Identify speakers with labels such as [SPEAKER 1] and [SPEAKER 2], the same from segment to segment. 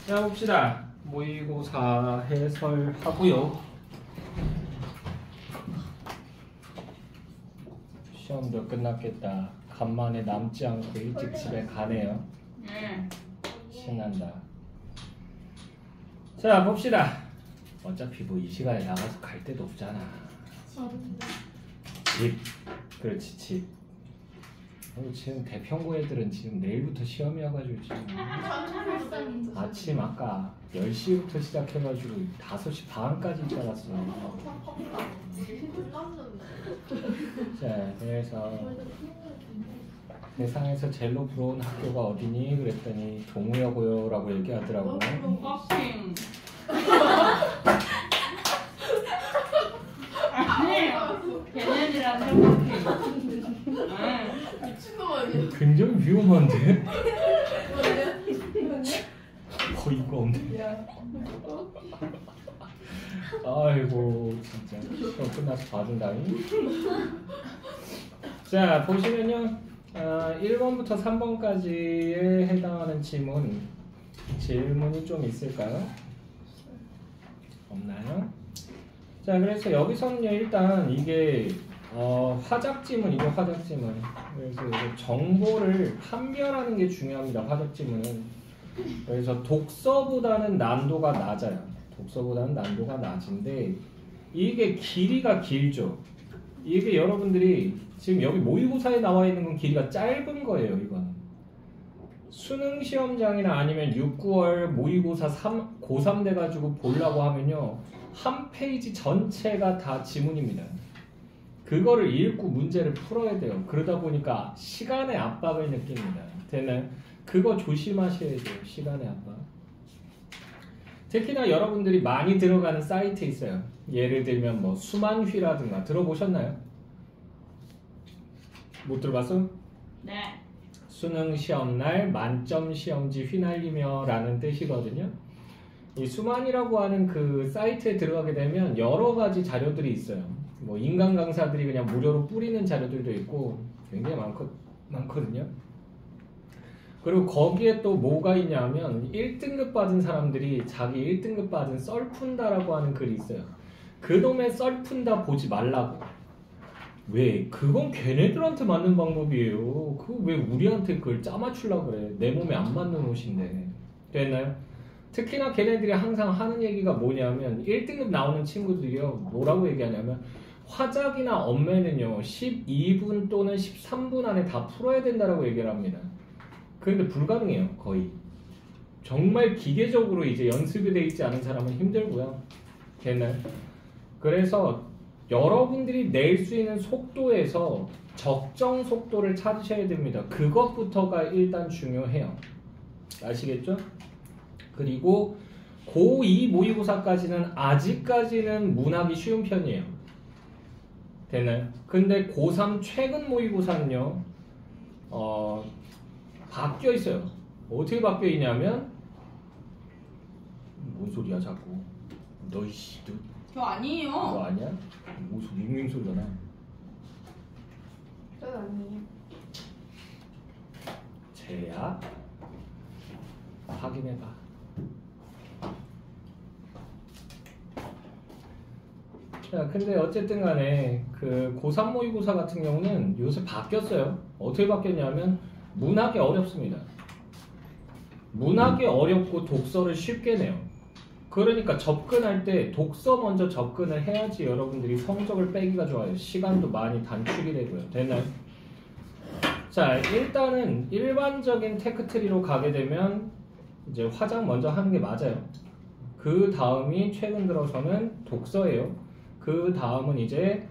[SPEAKER 1] 자, 봅시다. 모의고사 해설하고요. 시험도 끝났겠다. 간만에 남지 않고 일찍 집에 가네요. 신난다. 자, 봅시다. 어차피 뭐 이 시간에 나가서 갈 데도 없잖아. 집. 그렇지, 집. 지금 대평고 애들은 지금 내일부터 시험이어가지고 지금 아침 아까 10시부터 시작해가지고 5시 반까지 있다 갔어. 자, 그래서 세상에서 제일로 부러운 학교가 어디니? 그랬더니 동우여고요 라고 얘기하더라고.
[SPEAKER 2] 버킹. 걔네들한테 버킹.
[SPEAKER 1] 굉장히 위험한데? 어이가 없네. 아이고 진짜 시험 끝나서 봐준다니. 자, 보시면요 1번부터 3번까지에 해당하는 질문이 좀 있을까요? 없나요? 자, 그래서 여기서는요 일단 이게 화작지문이죠. 화작지문. 그래서 정보를 판별하는 게 중요합니다. 화작지문은. 그래서 독서보다는 난도가 낮아요. 독서보다는 난도가 낮은데 이게 길이가 길죠. 이게 여러분들이 지금 여기 모의고사에 나와 있는 건 길이가 짧은 거예요. 이거는 수능 시험장이나 아니면 6, 9월 모의고사 고3 돼가지고 보려고 하면요 한 페이지 전체가 다 지문입니다. 그거를 읽고 문제를 풀어야 돼요. 그러다 보니까 시간의 압박을 느낍니다. 되나요? 그거 조심하셔야 돼요. 시간의 압박. 특히나 여러분들이 많이 들어가는 사이트 있어요. 예를 들면 뭐 수만휘라든가 들어보셨나요? 못 들어봤어?
[SPEAKER 2] 네.
[SPEAKER 1] 수능 시험날 만점 시험지 휘날리며 라는 뜻이거든요. 이 수만이라고 하는 그 사이트에 들어가게 되면 여러 가지 자료들이 있어요. 뭐 인간 강사들이 그냥 무료로 뿌리는 자료들도 있고 굉장히 많거든요. 그리고 거기에 또 뭐가 있냐면 1등급 받은 사람들이 자기 1등급 받은 썰 푼다라고 하는 글이 있어요. 그놈의 썰 푼다 보지 말라고. 왜? 그건 걔네들한테 맞는 방법이에요. 그거 왜 우리한테 그걸 짜맞추려고 그래. 내 몸에 안 맞는 옷인데. 됐나요? 특히나 걔네들이 항상 하는 얘기가 뭐냐면 1등급 나오는 친구들이요 뭐라고 얘기하냐면 화작이나 엄매는요 12분 또는 13분 안에 다 풀어야 된다라고 얘기를 합니다. 그런데 불가능해요. 거의 정말 기계적으로 이제 연습이 돼 있지 않은 사람은 힘들고요. 걔는 그래서 여러분들이 낼 수 있는 속도에서 적정 속도를 찾으셔야 됩니다. 그것부터가 일단 중요해요. 아시겠죠? 그리고 고2 모의고사까지는 아직까지는 문학이 쉬운 편이에요. 되나요? 근데 고3 최근 모의고사는요 바뀌어 있어요. 어떻게 바뀌어 있냐면 뭔 소리야 자꾸. 너이씨
[SPEAKER 2] 저 아니에요.
[SPEAKER 1] 너 아니야? 무슨 윙윙 소리가 나.
[SPEAKER 3] 저 아니에요.
[SPEAKER 1] 쟤야? 확인해봐. 자, 근데 어쨌든 간에 그 고3 모의고사 같은 경우는 요새 바뀌었어요. 어떻게 바뀌었냐면 문학이 어렵습니다. 문학이 어렵고 독서를 쉽게 내요. 그러니까 접근할 때 독서 먼저 접근을 해야지 여러분들이 성적을 빼기가 좋아요. 시간도 많이 단축이 되고요. 됐나요? 자, 일단은 일반적인 테크트리로 가게 되면 이제 화작 먼저 하는 게 맞아요. 그 다음이 최근 들어서는 독서예요. 그 다음은 이제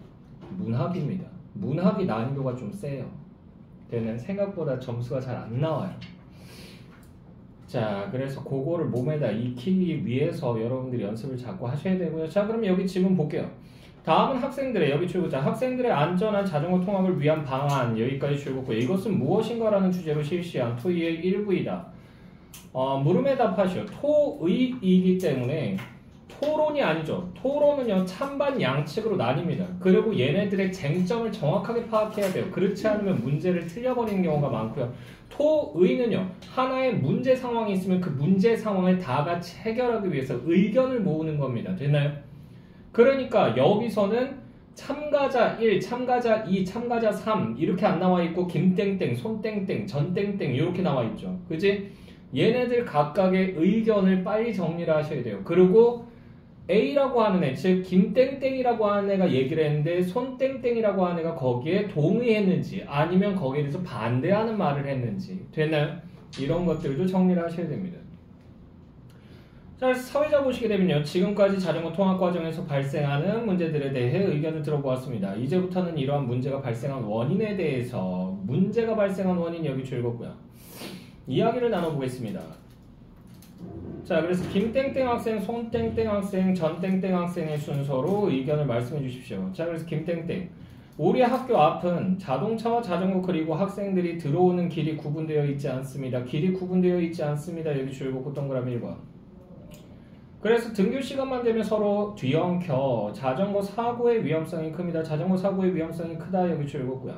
[SPEAKER 1] 문학입니다. 문학이 난이도가 좀 세요. 되는 생각보다 점수가 잘 안 나와요. 자, 그래서 그거를 몸에다 익히기 위해서 여러분들이 연습을 자꾸 하셔야 되고요. 자, 그럼 여기 질문 볼게요. 다음은 학생들의 여기 출구자 학생들의 안전한 자전거 통학을 위한 방안 여기까지 출구고 이것은 무엇인가라는 주제로 실시한 토의의 일부이다. 물음에 답하시오. 토의이기 때문에 토론이 아니죠. 토론은요 찬반 양측으로 나뉩니다. 그리고 얘네들의 쟁점을 정확하게 파악해야 돼요. 그렇지 않으면 문제를 틀려버리는 경우가 많고요. 토의는요 하나의 문제 상황이 있으면 그 문제 상황을 다 같이 해결하기 위해서 의견을 모으는 겁니다. 됐나요? 그러니까 여기서는 참가자 1, 참가자 2, 참가자 3 이렇게 안 나와 있고 김땡땡, 손땡땡, 전땡땡 이렇게 나와 있죠. 그지? 얘네들 각각의 의견을 빨리 정리를 하셔야 돼요. 그리고 A라고 하는 애, 즉 김땡땡이라고 하는 애가 얘기를 했는데 손땡땡이라고 하는 애가 거기에 동의했는지 아니면 거기에 대해서 반대하는 말을 했는지 됐나요? 이런 것들도 정리를 하셔야 됩니다. 자, 사회자 보시게 되면요. 지금까지 자전거 통학 과정에서 발생하는 문제들에 대해 의견을 들어보았습니다. 이제부터는 이러한 문제가 발생한 원인에 대해서 문제가 발생한 원인 여기 줄였고요. 이야기를 나눠보겠습니다. 자, 그래서 김땡땡 학생, 손땡땡 학생, 전땡땡 학생의 순서로 의견을 말씀해 주십시오. 자, 그래서 김땡땡. 우리 학교 앞은 자동차와 자전거 그리고 학생들이 들어오는 길이 구분되어 있지 않습니다. 길이 구분되어 있지 않습니다. 여기 줄곧 동그라미 1번. 그래서 등교 시간만 되면 서로 뒤엉켜 자전거 사고의 위험성이 큽니다. 자전거 사고의 위험성이 크다. 여기 줄고요.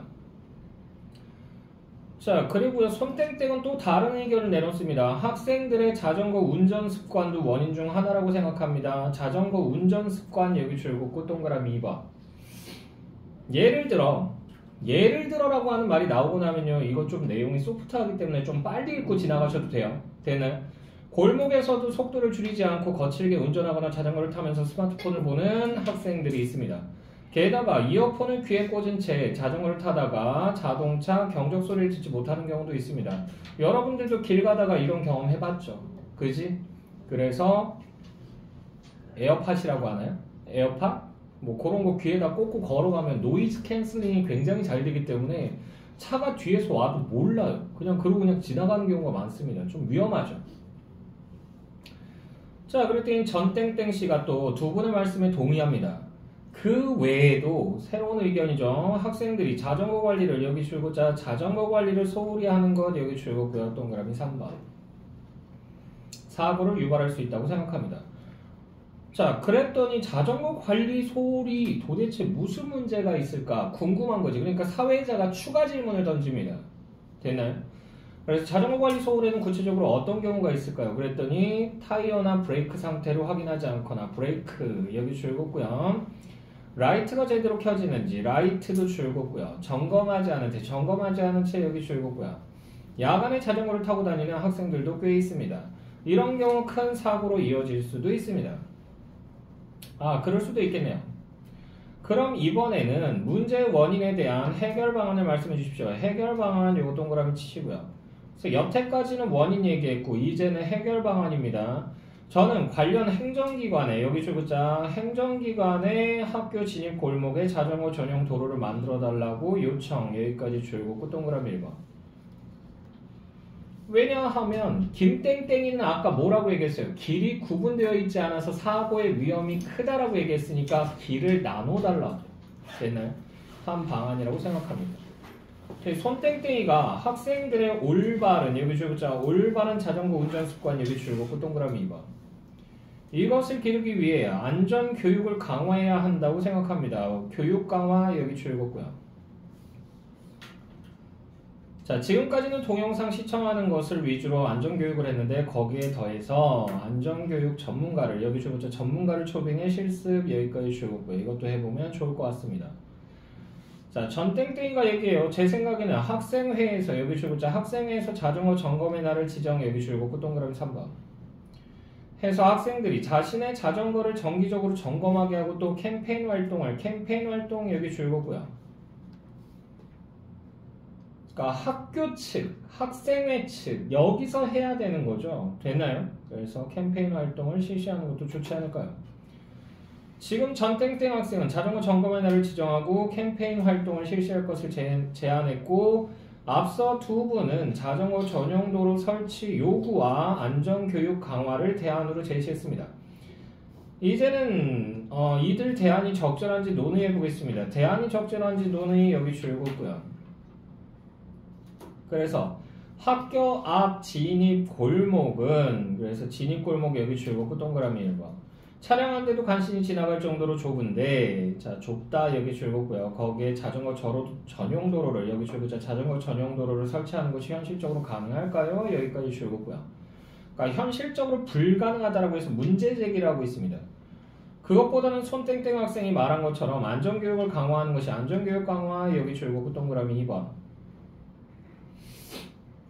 [SPEAKER 1] 자, 그리고요. 손땡땡은 또 다른 의견을 내놓습니다. 학생들의 자전거 운전 습관도 원인 중 하나라고 생각합니다. 자전거 운전 습관 여기 줄고 동그라미 2번. 예를 들어라고 하는 말이 나오고 나면요. 이거 좀 내용이 소프트하기 때문에 좀 빨리 읽고 지나가셔도 돼요. 되는 골목에서도 속도를 줄이지 않고 거칠게 운전하거나 자전거를 타면서 스마트폰을 보는 학생들이 있습니다. 게다가 이어폰을 귀에 꽂은 채 자전거를 타다가 자동차 경적 소리를 듣지 못하는 경우도 있습니다. 여러분들도 길 가다가 이런 경험 해봤죠? 그지? 그래서 에어팟이라고 하나요? 에어팟? 뭐 그런 거 귀에다 꽂고 걸어가면 노이즈 캔슬링이 굉장히 잘 되기 때문에 차가 뒤에서 와도 몰라요. 그러고 그냥 지나가는 경우가 많습니다. 좀 위험하죠. 자, 그랬더니 전땡땡 씨가 또 두 분의 말씀에 동의합니다. 그 외에도 새로운 의견이죠. 학생들이 자전거 관리를 여기 줄고 자전거 관리를 소홀히 하는 것 여기 줄고요. 동그라미 3번. 사고를 유발할 수 있다고 생각합니다. 자, 그랬더니 자전거 관리 소홀이 도대체 무슨 문제가 있을까 궁금한 거지. 그러니까 사회자가 추가 질문을 던집니다. 됐나요? 그래서 자전거 관리 소홀에는 구체적으로 어떤 경우가 있을까요? 그랬더니 타이어나 브레이크 상태를 확인하지 않거나 브레이크 여기 줄고요. 라이트가 제대로 켜지는지 라이트도 줄고요. 점검하지 않은 채 여기 줄고요. 야간에 자전거를 타고 다니는 학생들도 꽤 있습니다. 이런 경우 큰 사고로 이어질 수도 있습니다. 아, 그럴 수도 있겠네요. 그럼 이번에는 문제의 원인에 대한 해결 방안을 말씀해 주십시오. 해결 방안 요거 동그라미 치시고요. 그래서 여태까지는 원인 얘기했고 이제는 해결 방안입니다. 저는 관련 행정기관에 여기 줄자 행정기관에 학교 진입 골목에 자전거 전용 도로를 만들어 달라고 요청 여기까지 줄고 동그라미 1번. 왜냐하면 김땡땡이는 아까 뭐라고 얘기했어요? 길이 구분되어 있지 않아서 사고의 위험이 크다라고 얘기했으니까 길을 나눠달라고 됐나요? 한 방안이라고 생각합니다. 손땡땡이가 학생들의 올바른 여기 줄자 올바른 자전거 운전 습관 여기 줄고 동그라미 2번. 이것을 기르기 위해 안전교육을 강화해야 한다고 생각합니다. 교육 강화 여기 줄고요. 자, 지금까지는 동영상 시청하는 것을 위주로 안전교육을 했는데 거기에 더해서 안전교육 전문가를 여기 줄고요. 전문가를 초빙해 실습 여기까지 줄고요. 이것도 해보면 좋을 것 같습니다. 자, 전땡땡이가 얘기해요. 제 생각에는 학생회에서 여기 줄고요. 학생회에서 자전거 점검의 날을 지정 여기 줄고 동그라미 3번. 해서 학생들이 자신의 자전거를 정기적으로 점검하게 하고 또 캠페인 활동 여기 줄고요. 그러니까 학교 측, 학생회 측 여기서 해야 되는 거죠. 되나요? 그래서 캠페인 활동을 실시하는 것도 좋지 않을까요? 지금 전땡땡 학생은 자전거 점검의 날을 지정하고 캠페인 활동을 실시할 것을 제안했고 앞서 두 분은 자전거 전용 도로 설치 요구와 안전교육 강화를 대안으로 제시했습니다. 이제는 이들 대안이 적절한지 논의해 보겠습니다. 대안이 적절한지 논의 여기 줄고요. 그래서 학교 앞 진입 골목은 그래서 진입 골목 여기 줄고 동그라미 1번. 차량한대도 간신히 지나갈 정도로 좁은데, 자, 좁다 여기 줄거고요. 거기에 자전거 전용 도로를, 여기 줄거죠. 자전거 전용 도로를 설치하는 것이 현실적으로 가능할까요? 여기까지 줄거고요. 그러니까 현실적으로 불가능하다라고 해서 문제 제기를 하고 있습니다. 그것보다는 손땡땡 학생이 말한 것처럼 안전교육을 강화하는 것이 안전교육 강화, 여기 줄거고 동그라미 2번.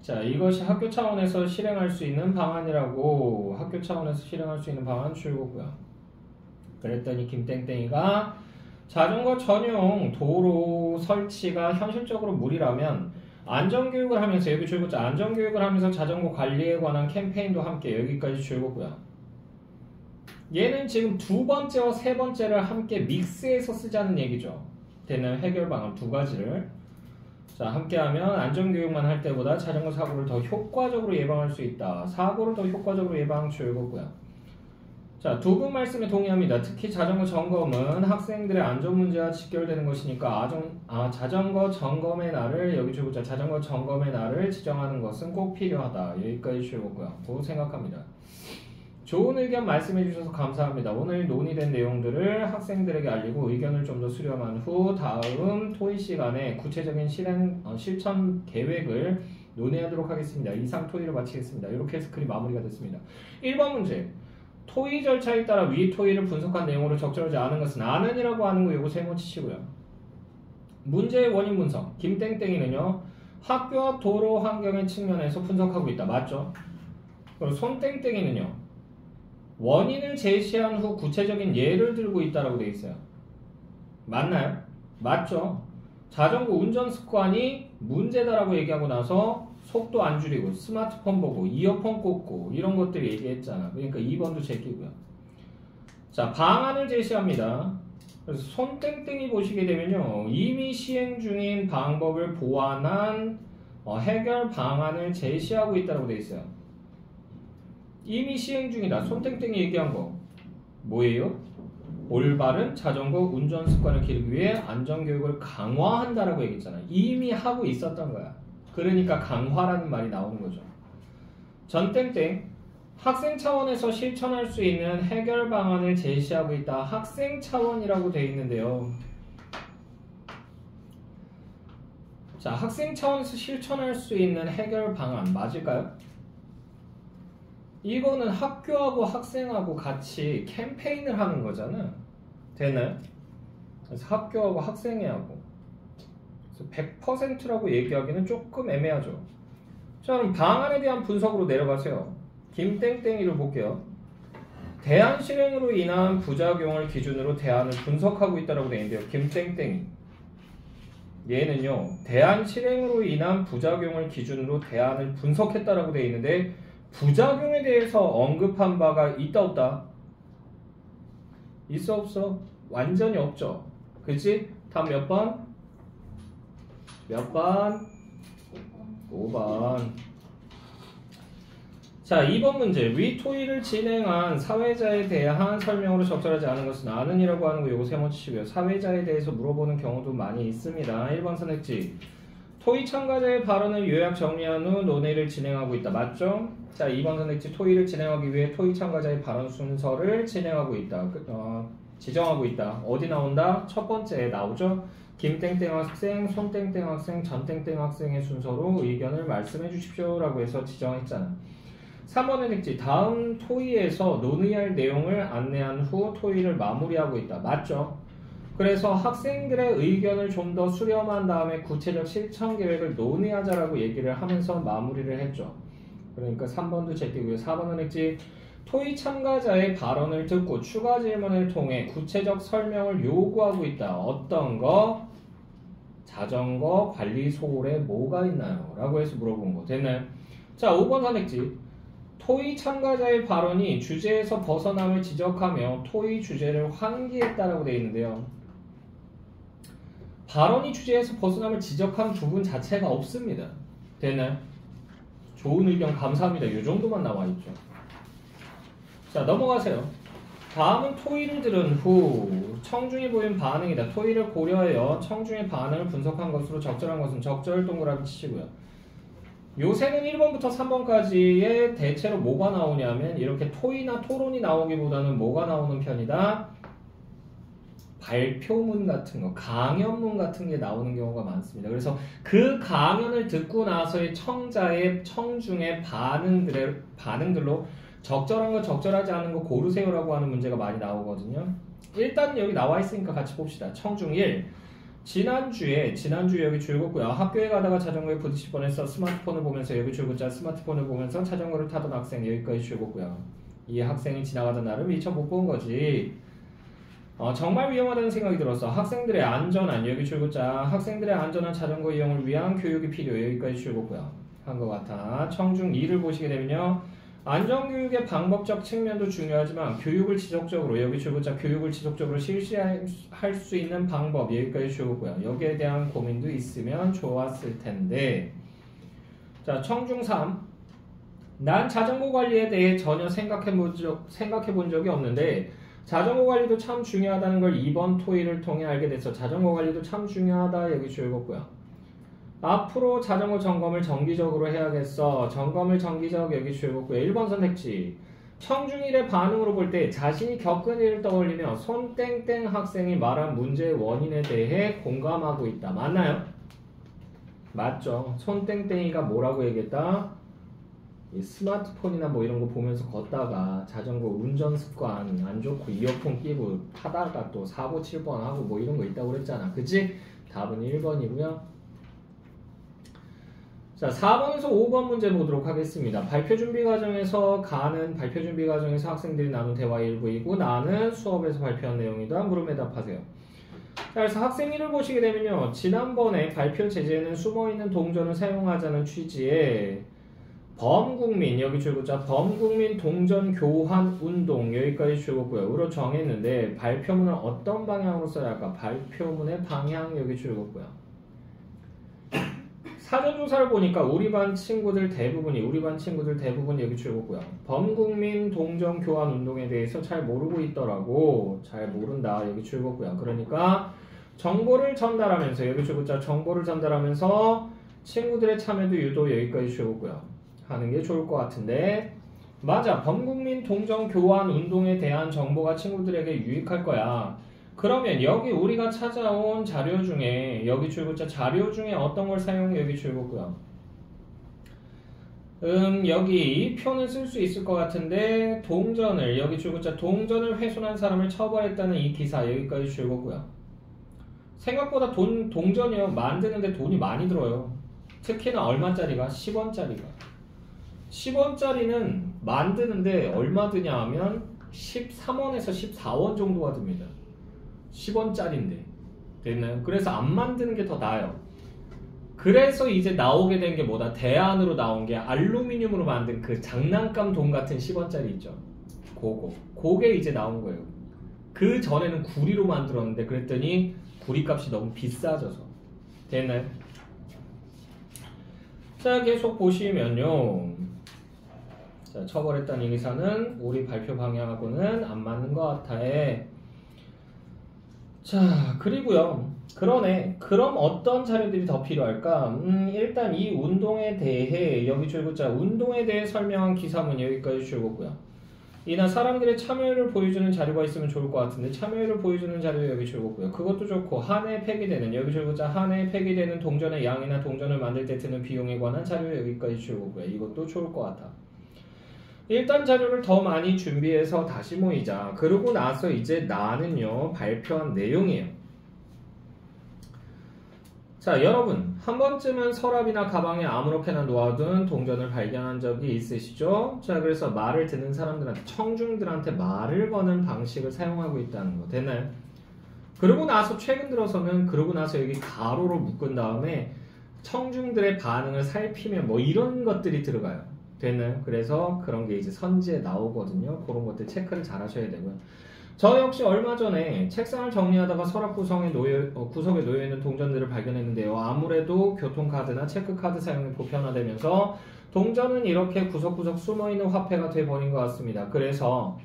[SPEAKER 1] 자, 이것이 학교 차원에서 실행할 수 있는 방안이라고, 학교 차원에서 실행할 수 있는 방안 줄거고요. 그랬더니 김땡땡이가 자전거 전용 도로 설치가 현실적으로 무리라면 안전교육을 하면서, 여기 줄거죠. 안전교육을 하면서 자전거 관리에 관한 캠페인도 함께, 여기까지 줄거고요. 얘는 지금 두 번째와 세 번째를 함께 믹스해서 쓰자는 얘기죠. 되는 해결 방안 두 가지를. 자, 함께하면 안전교육만 할 때보다 자전거 사고를 더 효과적으로 예방할 수 있다. 사고를 더 효과적으로 예방 줄거고요. 자, 두 분 말씀에 동의합니다. 특히 자전거 점검은 학생들의 안전 문제와 직결되는 것이니까 자전거 점검의 날을, 여기 줄거죠. 자전거 점검의 날을 지정하는 것은 꼭 필요하다. 여기까지 줄거고요. 고 생각합니다. 좋은 의견 말씀해 주셔서 감사합니다. 오늘 논의된 내용들을 학생들에게 알리고 의견을 좀 더 수렴한 후 다음 토의 시간에 구체적인 실천 계획을 논의하도록 하겠습니다. 이상 토의를 마치겠습니다. 이렇게 해서 글이 마무리가 됐습니다. 1번 문제. 토의 절차에 따라 위 토의를 분석한 내용으로 적절하지 않은 것은 아는이라고 하는 거 요거 세모 치시고요. 문제의 원인 분석. 김땡땡이는요. 학교와 도로 환경의 측면에서 분석하고 있다. 맞죠? 그리고 손땡땡이는요. 원인을 제시한 후 구체적인 예를 들고 있다라고 되어 있어요. 맞나요? 맞죠? 자전거 운전 습관이 문제다라고 얘기하고 나서 속도 안 줄이고 스마트폰 보고 이어폰 꽂고 이런 것들 얘기했잖아. 그러니까 2번도 제끼고요. 자, 방안을 제시합니다. 그래서 손땡땡이 보시게 되면요. 이미 시행 중인 방법을 보완한 해결 방안을 제시하고 있다고 되어 있어요. 이미 시행 중이다. 손땡땡이 얘기한 거 뭐예요? 올바른 자전거 운전 습관을 기르기 위해 안전교육을 강화한다라고 얘기했잖아. 이미 하고 있었던 거야. 그러니까 강화라는 말이 나오는 거죠. 전땡땡 학생 차원에서 실천할 수 있는 해결 방안을 제시하고 있다. 학생 차원이라고 되어 있는데요. 자, 학생 차원에서 실천할 수 있는 해결 방안 맞을까요? 이거는 학교하고 학생하고 같이 캠페인을 하는 거잖아. 되나요? 그래서 학교하고 학생회하고 100%라고 얘기하기는 조금 애매하죠. 자, 그럼 방안에 대한 분석으로 내려가세요. 김땡땡이를 볼게요. 대안 실행으로 인한 부작용을 기준으로 대안을 분석하고 있다고 되어 있는데요. 김땡땡이 얘는요. 대안 실행으로 인한 부작용을 기준으로 대안을 분석했다라고 되어 있는데 부작용에 대해서 언급한 바가 있다 없다? 있어 없어? 완전히 없죠. 그치? 다음 몇 번? 몇 번? 5번. 자, 2번 문제. 위 토의를 진행한 사회자에 대한 설명으로 적절하지 않은 것은 아는이라고 하는 거 요거 세모 치시고요. 사회자에 대해서 물어보는 경우도 많이 있습니다. 1번 선택지. 토의 참가자의 발언을 요약 정리한 후 논의를 진행하고 있다. 맞죠? 자, 2번 선택지. 토의를 진행하기 위해 토의 참가자의 발언 순서를 진행하고 있다. 지정하고 있다. 어디 나온다? 첫 번째에 나오죠? 김땡땡 학생, 손땡땡 학생, 전땡땡 학생의 순서로 의견을 말씀해 주십시오 라고 해서 지정했잖아. 3번 선택지. 다음 토의에서 논의할 내용을 안내한 후 토의를 마무리하고 있다. 맞죠? 그래서 학생들의 의견을 좀 더 수렴한 다음에 구체적 실천 계획을 논의하자라고 얘기를 하면서 마무리를 했죠. 그러니까 3번도 제끼고요. 4번 선택지. 토의 참가자의 발언을 듣고 추가 질문을 통해 구체적 설명을 요구하고 있다. 어떤 거? 자전거 관리 소홀에 뭐가 있나요? 라고 해서 물어본 거. 됐나요? 자, 5번 선택지. 토의 참가자의 발언이 주제에서 벗어남을 지적하며 토의 주제를 환기했다라고 되어 있는데요. 발언이 주제에서 벗어남을 지적한 부분 자체가 없습니다. 됐나요? 좋은 의견 감사합니다. 이 정도만 나와 있죠. 자, 넘어가세요. 다음은 토의를 들은 후 청중이 보인 반응이다. 토의를 고려하여 청중의 반응을 분석한 것으로 적절한 것은 적절 동그라미 치시고요. 요새는 1번부터 3번까지에 대체로 뭐가 나오냐면 이렇게 토의나 토론이 나오기보다는 뭐가 나오는 편이다? 발표문 같은 거, 강연문 같은 게 나오는 경우가 많습니다. 그래서 그 강연을 듣고 나서의 청중의 반응들로 적절한 거, 적절하지 않은 거 고르세요라고 하는 문제가 많이 나오거든요. 일단 여기 나와 있으니까 같이 봅시다. 청중 1. 지난주에 여기 줄굼고요. 학교에 가다가 자전거에 부딪힐 뻔해서 스마트폰을 보면서 여기 줄굼자 스마트폰을 보면서 자전거를 타던 학생 여기까지 줄굼고요. 이 학생이 지나가던 나를 미처 못 본 거지. 정말 위험하다는 생각이 들었어. 학생들의 안전한 여기 줄굼자 학생들의 안전한 자전거 이용을 위한 교육이 필요해 여기까지 줄굼고요. 한 것 같아. 청중 2를 보시게 되면요. 안전교육의 방법적 측면도 중요하지만 교육을 지속적으로 여기 줄굼자 교육을 지속적으로 실시할 수 있는 방법 여기까지 줄굼고요. 여기에 대한 고민도 있으면 좋았을 텐데 자 청중 3 난 자전거 관리에 대해 전혀 생각해 본 적이 없는데 자전거 관리도 참 중요하다는 걸 이번 토의를 통해 알게 됐어. 자전거 관리도 참 중요하다 여기 줄굼고요. 앞으로 자전거 점검을 정기적으로 해야겠어. 점검을 정기적 여기 줄굼고요. 1번 선택지. 청중일의 반응으로 볼 때 자신이 겪은 일을 떠올리며 손땡땡 학생이 말한 문제의 원인에 대해 공감하고 있다. 맞나요? 맞죠. 손땡땡이가 뭐라고 얘기했다? 이 스마트폰이나 뭐 이런 거 보면서 걷다가 자전거 운전 습관 안 좋고 이어폰 끼고 타다가 또 사고 칠 뻔하고 뭐 이런 거 있다고 그랬잖아. 그치? 답은 1번이고요. 자, 4번에서 5번 문제 보도록 하겠습니다. 발표 준비 과정에서 학생들이 나눈 대화 일부이고 나는 수업에서 발표한 내용이다. 물음에 답하세요. 자, 그래서 학생 1을 보시게 되면요. 지난번에 발표 제재는 숨어있는 동전을 사용하자는 취지의 범국민 여기 줄굼자 범국민 동전 교환 운동 여기까지 줄굼고요. 으로 정했는데 발표문을 어떤 방향으로 써야 할까? 발표문의 방향 여기 줄굼고요. 사전조사를 보니까 우리 반 친구들 대부분이 여기 줄굼고요. 범국민 동전 교환 운동에 대해서 잘 모르고 있더라고. 잘 모른다 여기 줄굼고요. 그러니까 정보를 전달하면서 여기 줄굼자 정보를 전달하면서 친구들의 참여도 유도 여기까지 줄굼고요. 하는 게 좋을 것 같은데 맞아. 범국민 동전 교환 운동에 대한 정보가 친구들에게 유익할 거야. 그러면 여기 우리가 찾아온 자료 중에 여기 줄굼자 자료 중에 어떤 걸 사용해 여기 줄굼고요. 여기 표는 쓸 수 있을 것 같은데 동전을 여기 줄굼자 동전을 훼손한 사람을 처벌했다는 이 기사 여기까지 줄굼고요. 생각보다 동전이요 만드는데 돈이 많이 들어요. 특히나 얼마짜리가 10원짜리가 10원짜리는 만드는데 얼마 드냐 하면 13원에서 14원 정도가 듭니다. 10원짜리인데 됐나요? 그래서 안 만드는 게 더 나아요. 그래서 이제 나오게 된 게 뭐다? 대안으로 나온 게 알루미늄으로 만든 그 장난감 돈 같은 10원짜리 있죠. 그게 이제 나온 거예요. 그 전에는 구리로 만들었는데 그랬더니 구리값이 너무 비싸져서 됐나요? 자 계속 보시면요. 자, 처벌했다는 이 기사는 우리 발표 방향하고는 안 맞는 것 같아. 자, 그리고요. 그러네. 그럼 어떤 자료들이 더 필요할까? 일단 이 운동에 대해 여기 줄굼자 운동에 대해 설명한 기사문 여기까지 줄굼고요. 이나 사람들의 참여를 보여주는 자료가 있으면 좋을 것 같은데 참여를 보여주는 자료 여기 줄굼고요. 그것도 좋고 한 해 폐기되는 여기 줄굼자 한 해 폐기되는 동전의 양이나 동전을 만들 때 드는 비용에 관한 자료 여기까지 줄굼고요. 이것도 좋을 것 같아. 일단 자료를 더 많이 준비해서 다시 모이자. 그러고 나서 이제 나는요 발표한 내용이에요. 자 여러분 한 번쯤은 서랍이나 가방에 아무렇게나 놓아둔 동전을 발견한 적이 있으시죠? 자 그래서 말을 듣는 사람들한테 청중들한테 말을 거는 방식을 사용하고 있다는 거 됐나요? 그러고 나서 최근 들어서는 그러고 나서 여기 가로로 묶은 다음에 청중들의 반응을 살피면 뭐 이런 것들이 들어가요. 됐나요? 그래서 그런 게 이제 선지에 나오거든요. 그런 것들 체크를 잘 하셔야 되고요. 저 역시 얼마 전에 책상을 정리하다가 서랍 구석에 놓여있는 동전들을 발견했는데요. 아무래도 교통카드나 체크카드 사용이 보편화되면서 동전은 이렇게 구석구석 숨어있는 화폐가 돼버린 것 같습니다. 그래서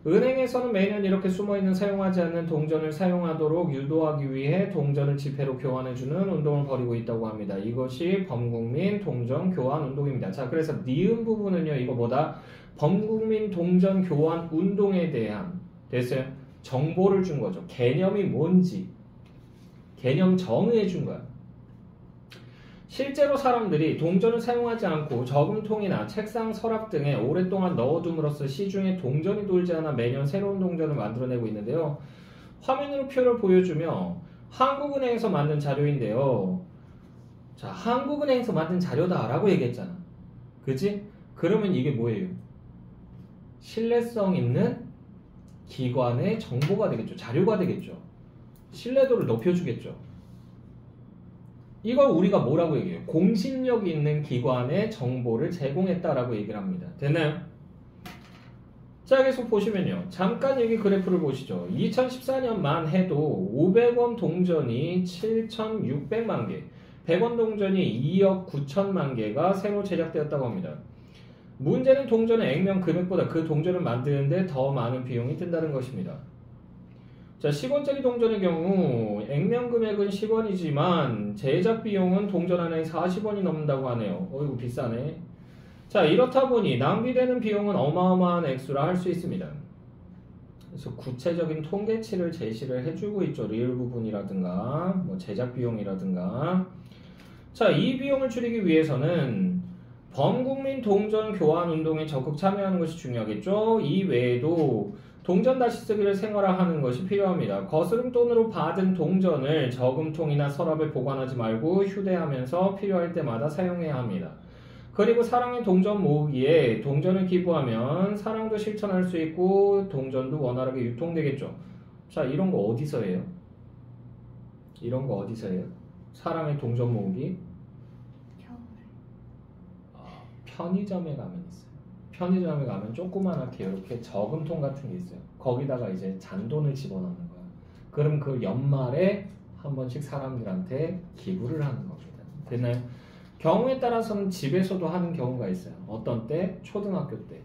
[SPEAKER 1] 은행에서는 매년 이렇게 숨어있는 사용하지 않는 동전을 사용하도록 유도하기 위해 동전을 지폐로 교환해주는 운동을 벌이고 있다고 합니다. 이것이 범국민 동전 교환 운동입니다. 자, 그래서 니은 부분은요, 이거 뭐다? 범국민 동전 교환 운동에 대한, 됐어요? 정보를 준 거죠. 개념이 뭔지. 개념 정의해 준 거야. 실제로 사람들이 동전을 사용하지 않고 저금통이나 책상 서랍 등에 오랫동안 넣어둠으로써 시중에 동전이 돌지 않아 매년 새로운 동전을 만들어내고 있는데요. 화면으로 표를 보여주며 한국은행에서 만든 자료인데요. 자, 한국은행에서 만든 자료다 라고 얘기했잖아. 그치? 그러면 이게 뭐예요? 신뢰성 있는 기관의 정보가 되겠죠. 자료가 되겠죠. 신뢰도를 높여주겠죠. 이걸 우리가 뭐라고 얘기해요? 공신력 있는 기관의 정보를 제공했다라고 얘기를 합니다. 됐나요? 자, 계속 보시면요. 잠깐 여기 그래프를 보시죠. 2014년만 해도 500원 동전이 7,600만 개, 100원 동전이 2억 9천만 개가 새로 제작되었다고 합니다. 문제는 동전의 액면 금액보다 그 동전을 만드는데 더 많은 비용이 든다는 것입니다. 자, 10원짜리 동전의 경우 액면 금액은 10원이지만 제작 비용은 동전 하나에 40원이 넘는다고 하네요. 어이구 비싸네. 자, 이렇다 보니 낭비되는 비용은 어마어마한 액수라 할 수 있습니다. 그래서 구체적인 통계치를 제시를 해주고 있죠. 리을 부분이라든가 뭐 제작 비용이라든가. 자, 이 비용을 줄이기 위해서는 범국민 동전 교환 운동에 적극 참여하는 것이 중요하겠죠. 이 외에도 동전 다시 쓰기를 생활화하는 것이 필요합니다. 거스름 돈으로 받은 동전을 저금통이나 서랍에 보관하지 말고 휴대하면서 필요할 때마다 사용해야 합니다. 그리고 사랑의 동전 모으기에 동전을 기부하면 사랑도 실천할 수 있고 동전도 원활하게 유통되겠죠. 자, 이런 거 어디서 해요? 이런 거 어디서 해요? 사랑의 동전 모으기? 편의점에 가면 있어요. 편의점에 가면 조그만하게 이렇게 저금통 같은 게 있어요. 거기다가 이제 잔돈을 집어넣는 거야. 그럼 그 연말에 한 번씩 사람들한테 기부를 하는 겁니다. 됐나요? 경우에 따라서는 집에서도 하는 경우가 있어요. 어떤 때? 초등학교 때.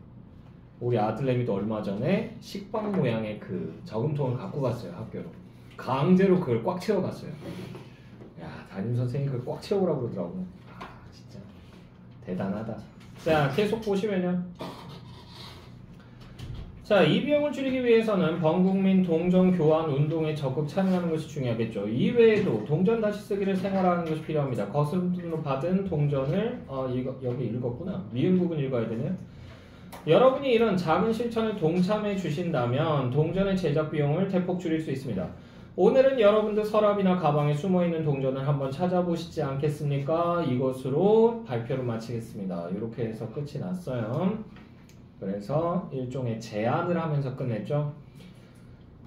[SPEAKER 1] 우리 아들내미도 얼마 전에 식빵 모양의 그 저금통을 갖고 갔어요. 학교로. 강제로 그걸 꽉 채워갔어요. 야, 담임선생님이 그걸 꽉 채우라고 그러더라고. 아, 진짜 대단하다. 자, 계속 보시면요. 자, 이 비용을 줄이기 위해서는 범국민 동전 교환 운동에 적극 참여하는 것이 중요하겠죠. 이외에도 동전 다시 쓰기를 생활화하는 것이 필요합니다. 거스름돈으로 받은 동전을 여기 읽었구나. 미음 부분 읽어야 되네요. 여러분이 이런 작은 실천에 동참해 주신다면 동전의 제작 비용을 대폭 줄일 수 있습니다. 오늘은 여러분들 서랍이나 가방에 숨어있는 동전을 한번 찾아보시지 않겠습니까? 이것으로 발표를 마치겠습니다. 이렇게 해서 끝이 났어요. 그래서 일종의 제안을 하면서 끝냈죠.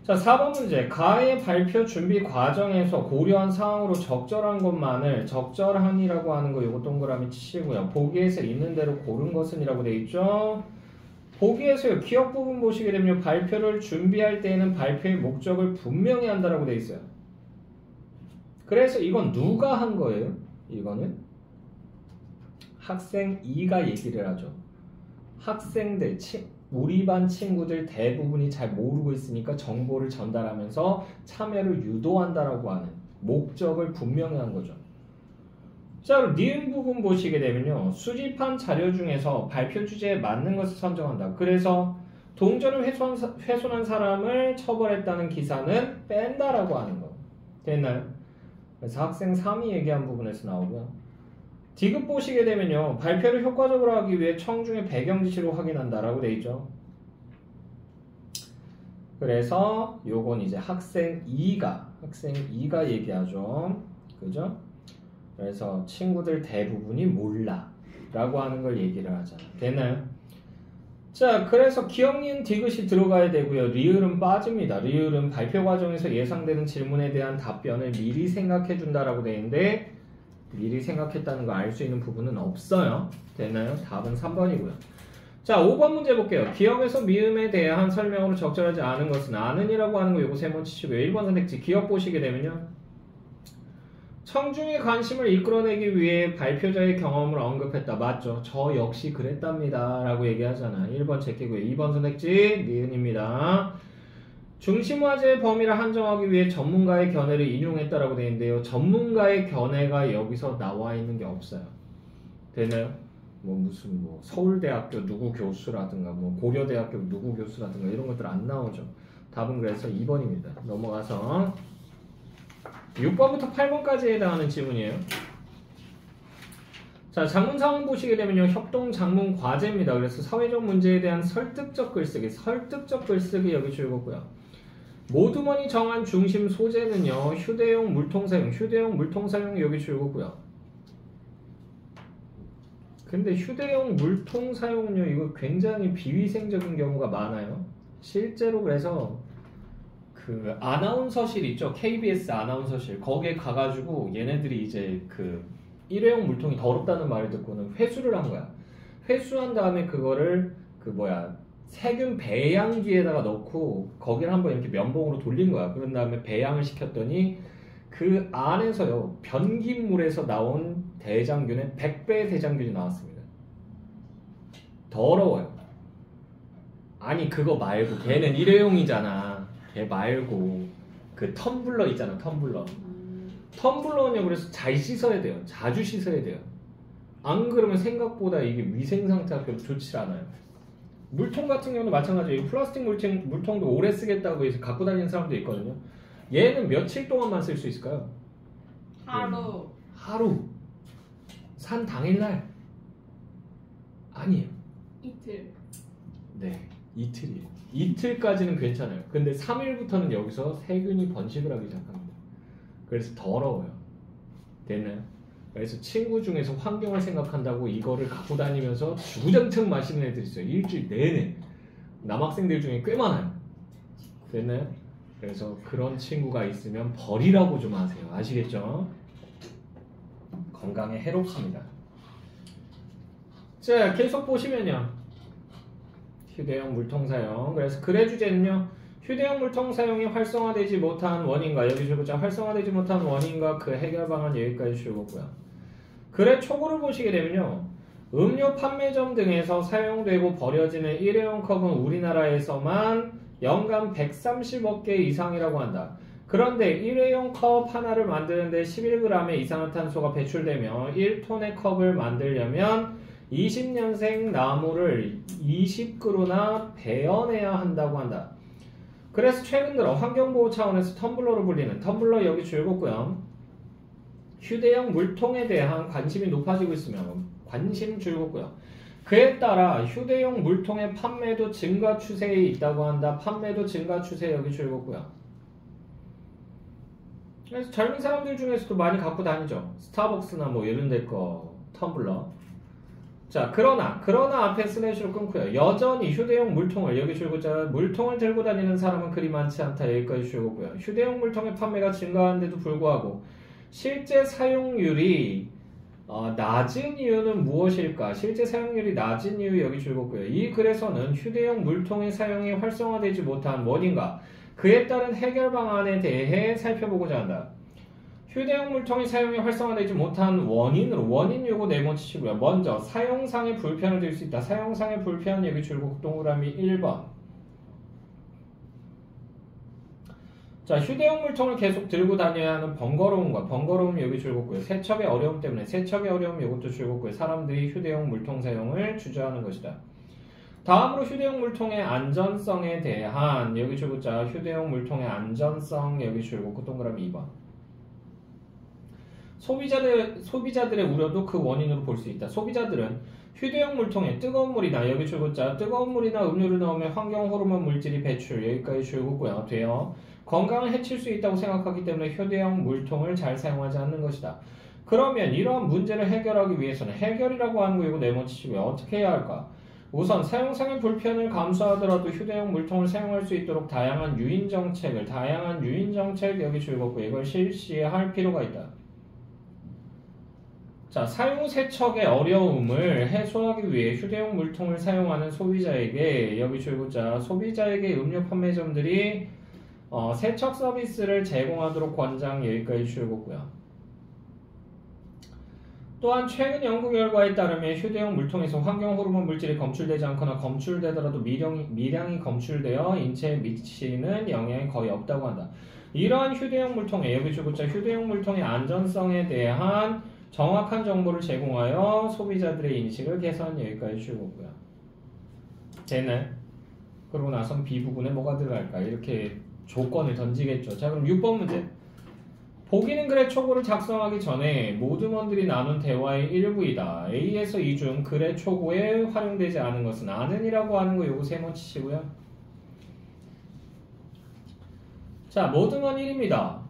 [SPEAKER 1] 자, 4번 문제. 가의 발표 준비 과정에서 고려한 사항으로 적절한 것만을 적절한이라고 하는 거 요거 동그라미 치시고요. 보기에서 있는 대로 고른 것은 이라고 되어 있죠. 보기에서요. 기억 부분 보시게 되면 발표를 준비할 때에는 발표의 목적을 분명히 한다라고 되어 있어요. 그래서 이건 누가 한 거예요? 이거는 학생 2가 얘기를 하죠. 학생들, 우리 반 친구들 대부분이 잘 모르고 있으니까 정보를 전달하면서 참여를 유도한다라고 하는 목적을 분명히 한 거죠. 자, 그럼 니은 부분 보시게 되면요. 수집한 자료 중에서 발표 주제에 맞는 것을 선정한다. 그래서 동전을 훼손한 사람을 처벌했다는 기사는 뺀다라고 하는 거. 됐나요? 그래서 학생 3이 얘기한 부분에서 나오고요. 디귿 보시게 되면요. 발표를 효과적으로 하기 위해 청중의 배경 지시로 확인한다라고 돼 있죠. 그래서 요건 이제 학생 2가 얘기하죠. 그죠? 그래서 친구들 대부분이 몰라 라고 하는 걸 얘기를 하잖아요. 됐나요? 자, 그래서 기억, 니은, 디귿이 들어가야 되고요. 리을은 빠집니다. 리을은 발표 과정에서 예상되는 질문에 대한 답변을 미리 생각해 준다라고 되어 있는데 미리 생각했다는 거 알 수 있는 부분은 없어요. 됐나요? 답은 3번이고요. 자, 5번 문제 볼게요. 기억에서 미음에 대한 설명으로 적절하지 않은 것은 아는이라고 하는 거 요거 3번 치시고요. 1번 선택지 기억 보시게 되면요. 청중의 관심을 이끌어내기 위해 발표자의 경험을 언급했다. 맞죠? 저 역시 그랬답니다. 라고 얘기하잖아. 1번 제끼고요. 2번 선택지 니은입니다. 중심화제의 범위를 한정하기 위해 전문가의 견해를 인용했다라고 되어 있는데요. 전문가의 견해가 여기서 나와 있는 게 없어요. 되나요? 뭐 무슨 뭐 서울대학교 누구 교수라든가 뭐 고려대학교 누구 교수라든가 이런 것들 안 나오죠. 답은 그래서 2번입니다. 넘어가서 6번부터 8번까지 해당하는 지문이에요. 자, 장문 상황 보시게 되면요. 협동 장문 과제입니다. 그래서 사회적 문제에 대한 설득적 글쓰기 여기 줄거고요. 모두먼이 정한 중심 소재는요. 휴대용 물통 사용 여기 줄거고요. 근데 휴대용 물통 사용은요. 이거 굉장히 비위생적인 경우가 많아요. 실제로 그래서 그 아나운서실 있죠. KBS 아나운서실 거기에 가가지고 얘네들이 이제 그 일회용 물통이 더럽다는 말을 듣고는 회수를 한 거야. 회수한 다음에 그거를 세균 배양기에다가 넣고 거기를 한번 이렇게 면봉으로 돌린 거야. 그런 다음에 배양을 시켰더니 그 안에서요. 변기물에서 나온 대장균의 100배의 대장균이 나왔습니다. 더러워요. 아니 그거 말고 걔는 일회용이잖아. 걔 말고 그 텀블러 있잖아. 텀블러는요. 그래서 잘 씻어야 돼요. 자주 씻어야 돼요. 안 그러면 생각보다 이게 위생 상태가 별로 좋지 않아요. 물통 같은 경우는 마찬가지예요. 플라스틱 물통도 오래 쓰겠다고 해서 갖고 다니는 사람도 있거든요. 얘는 며칠 동안만 쓸 수 있을까요? 하루. 산 당일날? 아니에요.
[SPEAKER 2] 이틀.
[SPEAKER 1] 네, 이틀이에요. 이틀까지는 괜찮아요. 근데 3일부터는 여기서 세균이 번식을 하기 시작합니다. 그래서 더러워요. 됐나요? 그래서 친구 중에서 환경을 생각한다고 이거를 갖고 다니면서 주구장창 마시는 애들 있어요. 일주일 내내. 남학생들 중에 꽤 많아요. 됐나요? 그래서 그런 친구가 있으면 버리라고 좀 하세요. 아시겠죠? 건강에 해롭습니다. 자, 계속 보시면요. 휴대용 물통 사용. 그래서 글의 주제는요. 휴대용 물통 사용이 활성화되지 못한 원인과 여기 줄거자 활성화되지 못한 원인과 그 해결 방안 여기까지 줄거고요. 글의 초고를 보시게 되면요. 음료 판매점 등에서 사용되고 버려지는 일회용 컵은 우리나라에서만 연간 130억 개 이상이라고 한다. 그런데 일회용 컵 하나를 만드는데 11g의 이산화탄소가 배출되며 1톤의 컵을 만들려면 20년생 나무를 20그루나 베어내야 한다고 한다. 그래서 최근 들어 환경보호 차원에서 텀블러로 불리는 텀블러 여기 줄거고요. 휴대용 물통에 대한 관심이 높아지고 있으며 관심 줄거고요. 그에 따라 휴대용 물통의 판매도 증가 추세에 있다고 한다. 판매도 증가 추세 여기 줄거고요. 그래서 젊은 사람들 중에서도 많이 갖고 다니죠. 스타벅스나 뭐 이런 데 거 텀블러. 자, 그러나 앞에 슬래시로 끊고요. 여전히 휴대용 물통을 여기 줄거자 물통을 들고 다니는 사람은 그리 많지 않다. 여기까지 줄거고요. 휴대용 물통의 판매가 증가하는데도 불구하고 실제 사용률이 낮은 이유는 무엇일까? 실제 사용률이 낮은 이유 여기 줄거고요. 이 글에서는 휴대용 물통의 사용이 활성화되지 못한 원인과 그에 따른 해결 방안에 대해 살펴보고자 한다. 휴대용 물통의 사용이 활성화되지 못한 원인 요거 네모치시고요. 먼저 사용상의 불편을 들 수 있다. 사용상의 불편 여기 줄고 동그라미 1번. 자, 휴대용 물통을 계속 들고 다녀야 하는 번거로움 여기 줄거고요. 세척의 어려움 때문에 세척의 어려움 이것도 줄거고요. 사람들이 휴대용 물통 사용을 주저하는 것이다. 다음으로 휴대용 물통의 안전성에 대한 여기 줄거자 휴대용 물통의 안전성 여기 줄고 동그라미 2번. 소비자들의 우려도 그 원인으로 볼 수 있다. 소비자들은 휴대용 물통에 뜨거운 물이나 여기 줄거자 뜨거운 물이나 음료를 넣으면 환경 호르몬 물질이 배출 여기까지 줄거고요. 되어 건강을 해칠 수 있다고 생각하기 때문에 휴대용 물통을 잘 사용하지 않는 것이다. 그러면 이러한 문제를 해결하기 위해서는 해결이라고 하는 거 이거 네모치시고요. 어떻게 해야 할까? 우선 사용상의 불편을 감수하더라도 휴대용 물통을 사용할 수 있도록 다양한 유인 정책 여기 줄거고 이걸 실시할 필요가 있다. 자, 사용 세척의 어려움을 해소하기 위해 휴대용 물통을 사용하는 소비자에게 여기 줄거자 소비자에게 음료 판매점들이 세척 서비스를 제공하도록 권장 여기까지 줄거고요. 또한 최근 연구 결과에 따르면 휴대용 물통에서 환경 호르몬 물질이 검출되지 않거나 검출되더라도 미량이 검출되어 인체에 미치는 영향이 거의 없다고 한다. 이러한 휴대용 물통의 여기저기자 휴대용 물통의 안전성에 대한 정확한 정보를 제공하여 소비자들의 인식을 개선. 여기까지 줄거고요. 되네. 그러고 나선 B 부분에 뭐가 들어갈까? 이렇게 조건을 던지겠죠. 자, 그럼 6번 문제. 보기는 글의 초고를 작성하기 전에 모두먼들이 나눈 대화의 일부이다. A에서 이 중 글의 초고에 활용되지 않은 것은 아는이라고 하는 거 요거 세번 치시고요. 자, 모두먼 1입니다.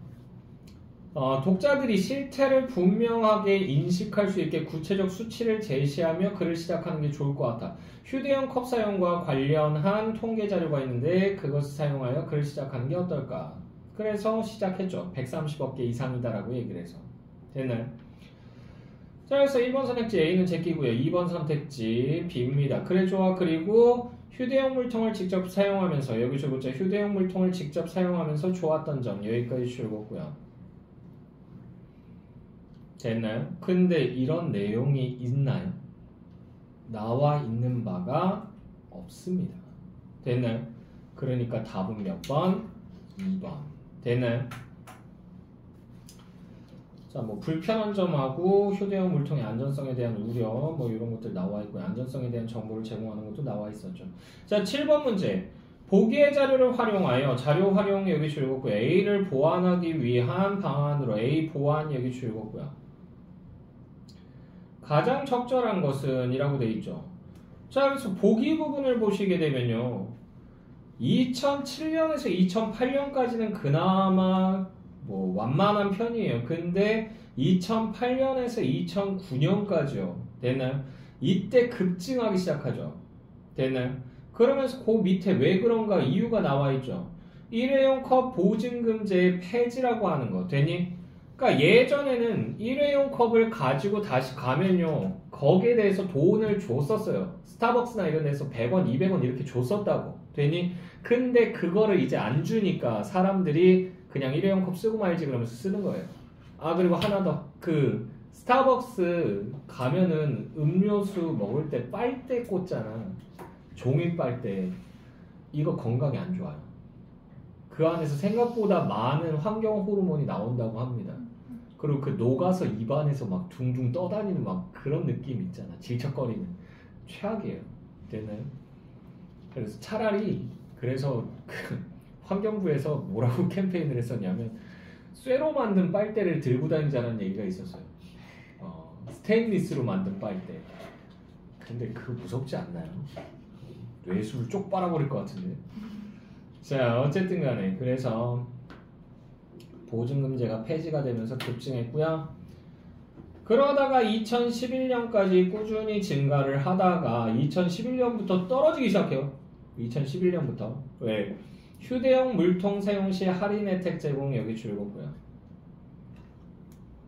[SPEAKER 1] 독자들이 실태를 분명하게 인식할 수 있게 구체적 수치를 제시하며 글을 시작하는 게 좋을 것 같아. 휴대용 컵 사용과 관련한 통계 자료가 있는데 그것을 사용하여 글을 시작하는 게 어떨까? 그래서 시작했죠. 130억 개 이상이다라고 얘기를 해서. 됐나요? 자, 그래서 1번 선택지 A는 제끼고요. 2번 선택지 B입니다. 그래 좋아. 그리고 휴대용 물통을 직접 사용하면서 여기저기 휴대용 물통을 직접 사용하면서 좋았던 점 여기까지 줄거고요. 됐나요? 근데 이런 내용이 있나요? 나와 있는 바가 없습니다. 됐나요? 그러니까 답은 몇 번? 2번. 되나요? 자, 뭐 불편한 점하고 휴대용 물통의 안전성에 대한 우려 뭐 이런 것들 나와 있고요. 안전성에 대한 정보를 제공하는 것도 나와 있었죠. 자, 7번 문제. 보기의 자료를 활용하여 자료 활용 여기 줄거고요. A를 보완하기 위한 방안으로 A 보완 여기 줄거고요. 가장 적절한 것은 이라고 돼 있죠. 자, 그래서 보기 부분을 보시게 되면요. 2007년에서 2008년까지는 그나마 뭐 완만한 편이에요. 근데 2008년에서 2009년까지요. 됐나요? 이때 급증하기 시작하죠. 됐나요? 그러면서 그 밑에 왜 그런가 이유가 나와 있죠. 일회용 컵 보증금제의 폐지라고 하는 거. 되니? 그러니까 예전에는 일회용 컵을 가지고 다시 가면요. 거기에 대해서 돈을 줬었어요. 스타벅스나 이런 데서 100원, 200원 이렇게 줬었다고. 되니? 근데 그거를 이제 안 주니까 사람들이 그냥 일회용 컵 쓰고 말지 그러면서 쓰는 거예요. 아, 그리고 하나 더. 그 스타벅스 가면은 음료수 먹을 때 빨대 꽂잖아. 종이 빨대. 이거 건강에 안 좋아요. 그 안에서 생각보다 많은 환경 호르몬이 나온다고 합니다. 그리고 그 녹아서 입안에서 막 둥둥 떠다니는 막 그런 느낌 있잖아. 질척거리는. 최악이에요. 되나요? 그래서 차라리 그래서 그 환경부에서 뭐라고 캠페인을 했었냐면 쇠로 만든 빨대를 들고 다니자는 얘기가 있었어요. 스테인리스로 만든 빨대. 근데 그거 무섭지 않나요? 뇌수를 쪽 빨아버릴 것 같은데. 자, 어쨌든 간에 그래서 보증금제가 폐지가 되면서 급증했고요. 그러다가 2011년까지 꾸준히 증가를 하다가 2011년부터 떨어지기 시작해요. 2011년부터. 왜? 휴대용 물통 사용 시 할인 혜택 제공 여기 줄거고요.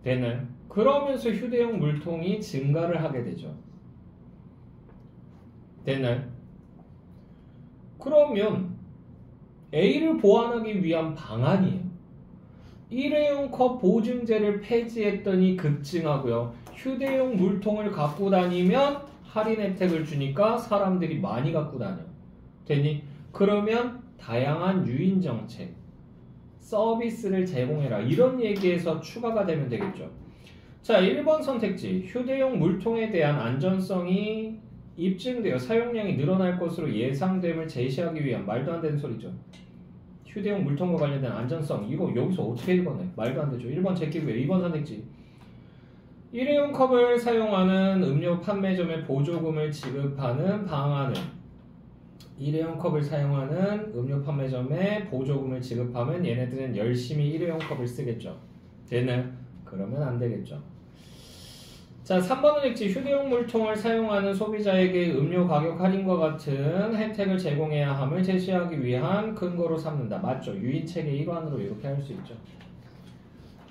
[SPEAKER 1] 되나요? 그러면서 휴대용 물통이 증가를 하게 되죠. 되나요? 그러면 A를 보완하기 위한 방안이에요. 일회용 컵 보증제를 폐지했더니 급증하고요. 휴대용 물통을 갖고 다니면 할인 혜택을 주니까 사람들이 많이 갖고 다녀. 되니? 그러면 다양한 유인 정책, 서비스를 제공해라. 이런 얘기에서 추가가 되면 되겠죠. 자, 1번 선택지. 휴대용 물통에 대한 안전성이 입증되어 사용량이 늘어날 것으로 예상됨을 제시하기 위한 말도 안 되는 소리죠. 휴대용 물통과 관련된 안전성. 이거 여기서 어떻게 읽어내? 말도 안 되죠. 1번 제끼고요. 2번 선택지. 일회용 컵을 사용하는 음료 판매점에 보조금을 지급하는 방안을 일회용 컵을 사용하는 음료 판매점에 보조금을 지급하면 얘네들은 열심히 일회용 컵을 쓰겠죠. 되나요? 그러면 안 되겠죠. 자, 3번 선택지. 휴대용 물통을 사용하는 소비자에게 음료 가격 할인과 같은 혜택을 제공해야 함을 제시하기 위한 근거로 삼는다. 맞죠? 유인책의 일환으로 이렇게 할 수 있죠.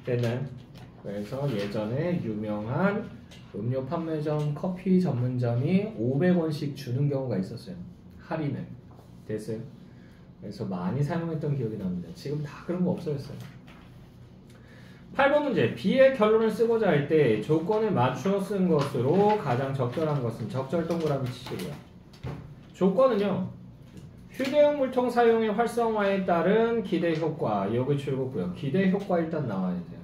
[SPEAKER 1] 됐나요? 그래서 예전에 유명한 음료 판매점 커피 전문점이 500원씩 주는 경우가 있었어요. 할인을. 됐어요? 그래서 많이 사용했던 기억이 납니다. 지금 다 그런 거 없어졌어요. 8번 문제. B의 결론을 쓰고자 할 때 조건에 맞추어 쓴 것으로 가장 적절한 것은 적절 동그라미 치시고요. 조건은요. 휴대용 물통 사용의 활성화에 따른 기대 효과. 여기 출구고요. 기대 효과 일단 나와야 돼요.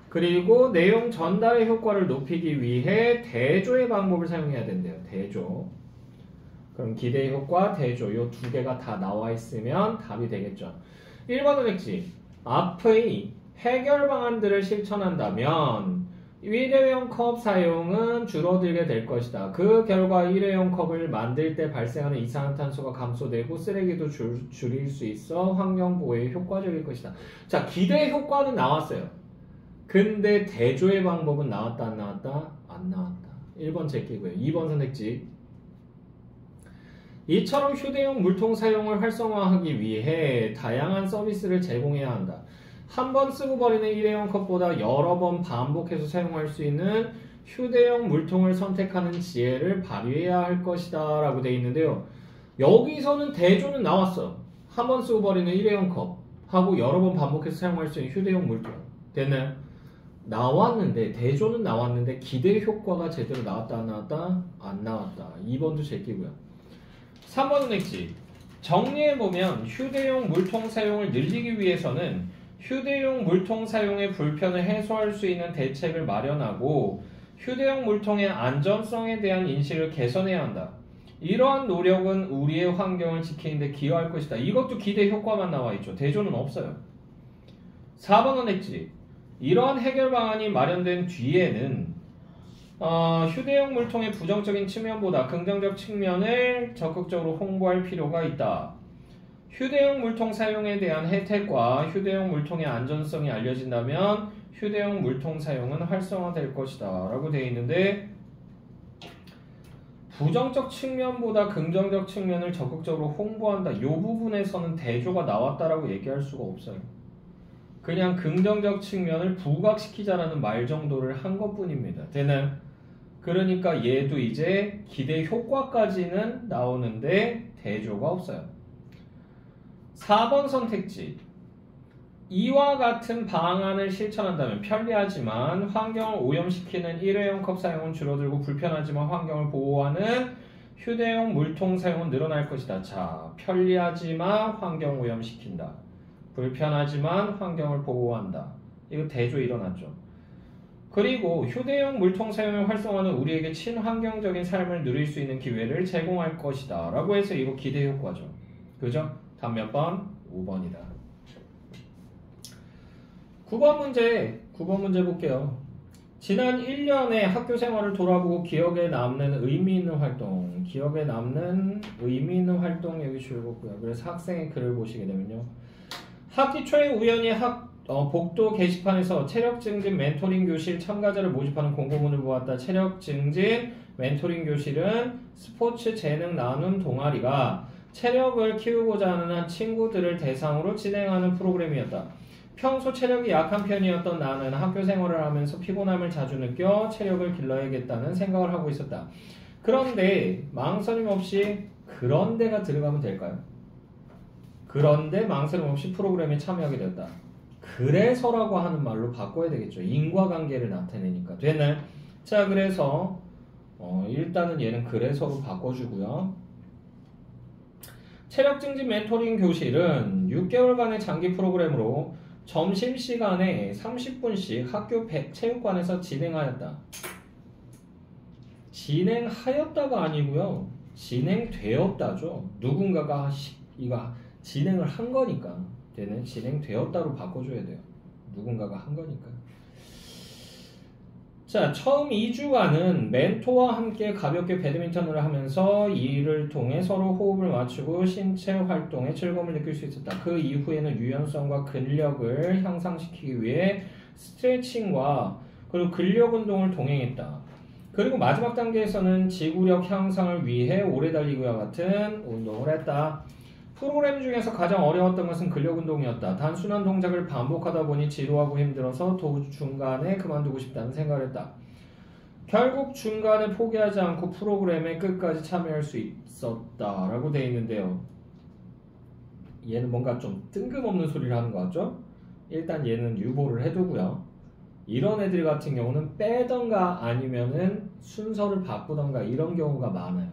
[SPEAKER 1] 그리고 내용 전달의 효과를 높이기 위해 대조의 방법을 사용해야 된대요. 대조. 그럼 기대 효과, 대조 요 두 개가 다 나와 있으면 답이 되겠죠. 1번 은행지. 앞의 해결 방안들을 실천한다면 일회용 컵 사용은 줄어들게 될 것이다. 그 결과 일회용 컵을 만들 때 발생하는 이산화탄소가 감소되고 쓰레기도 줄일 수 있어 환경보호에 효과적일 것이다. 자, 기대 효과는 나왔어요. 근데 대조의 방법은 나왔다 안 나왔다? 안 나왔다. 1번 제끼고요. 2번 선택지. 이처럼 휴대용 물통 사용을 활성화하기 위해 다양한 서비스를 제공해야 한다. 한 번 쓰고 버리는 일회용 컵보다 여러 번 반복해서 사용할 수 있는 휴대용 물통을 선택하는 지혜를 발휘해야 할 것이다 라고 되어 있는데요. 여기서는 대조는 나왔어. 한 번 쓰고 버리는 일회용 컵하고 여러 번 반복해서 사용할 수 있는 휴대용 물통. 됐나요? 나왔는데 대조는 나왔는데 기대 효과가 제대로 나왔다 안 나왔다? 안 나왔다. 2번도 제끼고요. 3번은 엑지. 정리해보면 휴대용 물통 사용을 늘리기 위해서는 휴대용 물통 사용의 불편을 해소할 수 있는 대책을 마련하고 휴대용 물통의 안전성에 대한 인식을 개선해야 한다. 이러한 노력은 우리의 환경을 지키는 데 기여할 것이다. 이것도 기대 효과만 나와 있죠. 대조는 없어요. 4번은 엑지. 이러한 해결 방안이 마련된 뒤에는 휴대용 물통의 부정적인 측면보다 긍정적 측면을 적극적으로 홍보할 필요가 있다. 휴대용 물통 사용에 대한 혜택과 휴대용 물통의 안전성이 알려진다면 휴대용 물통 사용은 활성화될 것이다 라고 되어 있는데 부정적 측면보다 긍정적 측면을 적극적으로 홍보한다. 이 부분에서는 대조가 나왔다라고 얘기할 수가 없어요. 그냥 긍정적 측면을 부각시키자라는 말 정도를 한 것뿐입니다. 되나요? 그러니까 얘도 이제 기대 효과까지는 나오는데 대조가 없어요. 4번 선택지. 이와 같은 방안을 실천한다면 편리하지만 환경을 오염시키는 일회용 컵 사용은 줄어들고 불편하지만 환경을 보호하는 휴대용 물통 사용은 늘어날 것이다. 자, 편리하지만 환경 오염시킨다. 불편하지만 환경을 보호한다. 이거 대조 일어났죠. 그리고 휴대용 물통 사용의 활성화는 우리에게 친환경적인 삶을 누릴 수 있는 기회를 제공할 것이다. 라고 해서 이거 기대 효과죠. 그죠? 답 몇 번? 5번이다. 9번 문제 볼게요. 지난 1년의 학교 생활을 돌아보고 기억에 남는 의미 있는 활동. 기억에 남는 의미 있는 활동 여기 줄거고요. 그래서 학생의 글을 보시게 되면요. 학기 초에 우연히 복도 게시판에서 체력 증진 멘토링 교실 참가자를 모집하는 공고문을 보았다. 체력 증진 멘토링 교실은 스포츠 재능 나눔 동아리가 체력을 키우고자 하는 한 친구들을 대상으로 진행하는 프로그램이었다. 평소 체력이 약한 편이었던 나는 학교 생활을 하면서 피곤함을 자주 느껴 체력을 길러야겠다는 생각을 하고 있었다. 그런데 망설임 없이 그런데가 들어가면 될까요? 그런데 망설임 없이 프로그램에 참여하게 되었다. 그래서라고 하는 말로 바꿔야 되겠죠. 인과관계를 나타내니까. 되나요? 자, 그래서 일단은 얘는 그래서로 바꿔주고요. 체력증진 멘토링 교실은 6개월간의 장기 프로그램으로 점심시간에 30분씩 학교 체육관에서 진행하였다. 진행하였다가 아니고요. 진행되었다죠. 누군가가 이거 진행을 한 거니까. 얘는 진행되었다로 바꿔줘야 돼요. 누군가가 한 거니까. 자, 처음 2주간은 멘토와 함께 가볍게 배드민턴을 하면서 이를 통해 서로 호흡을 맞추고 신체 활동에 즐거움을 느낄 수 있었다. 그 이후에는 유연성과 근력을 향상시키기 위해 스트레칭과 그리고 근력 운동을 동행했다. 그리고 마지막 단계에서는 지구력 향상을 위해 오래 달리기와 같은 운동을 했다. 프로그램 중에서 가장 어려웠던 것은 근력 운동이었다. 단순한 동작을 반복하다 보니 지루하고 힘들어서 중간에 그만두고 싶다는 생각을 했다. 결국 중간에 포기하지 않고 프로그램에 끝까지 참여할 수 있었다 라고 되어 있는데요. 얘는 뭔가 좀 뜬금없는 소리를 하는 것 같죠? 일단 얘는 유보를 해두고요. 이런 애들 같은 경우는 빼던가 아니면은 순서를 바꾸던가 이런 경우가 많아요.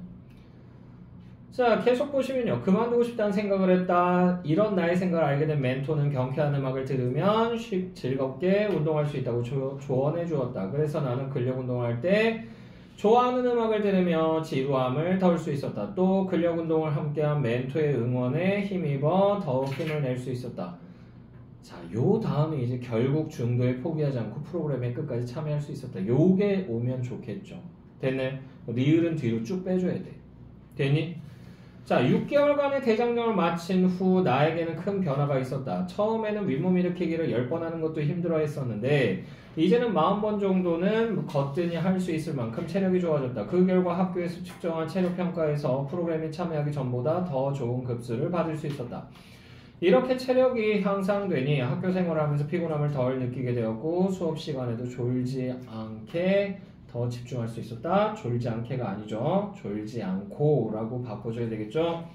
[SPEAKER 1] 자, 계속 보시면요. 그만두고 싶다는 생각을 했다. 이런 나의 생각을 알게 된 멘토는 경쾌한 음악을 들으면 즐겁게 운동할 수 있다고 조언해 주었다. 그래서 나는 근력 운동을 할 때 좋아하는 음악을 들으며 지루함을 덜 수 있었다. 또 근력 운동을 함께한 멘토의 응원에 힘입어 더욱 힘을 낼 수 있었다. 자, 요 다음에 이제 결국 중도에 포기하지 않고 프로그램의 끝까지 참여할 수 있었다. 요게 오면 좋겠죠. 됐네? 리을은 뒤로 쭉 빼줘야 돼. 됐니? 자, 6개월간의 대장정을 마친 후 나에게는 큰 변화가 있었다. 처음에는 윗몸 일으키기를 10번 하는 것도 힘들어 했었는데 이제는 40번 정도는 거뜬히 할 수 있을 만큼 체력이 좋아졌다. 그 결과 학교에서 측정한 체력 평가에서 프로그램에 참여하기 전보다 더 좋은 급수를 받을 수 있었다. 이렇게 체력이 향상되니 학교 생활을 하면서 피곤함을 덜 느끼게 되었고 수업 시간에도 졸지 않게 더 집중할 수 있었다. 졸지 않게가 아니죠. 졸지 않고 라고 바꿔줘야 되겠죠.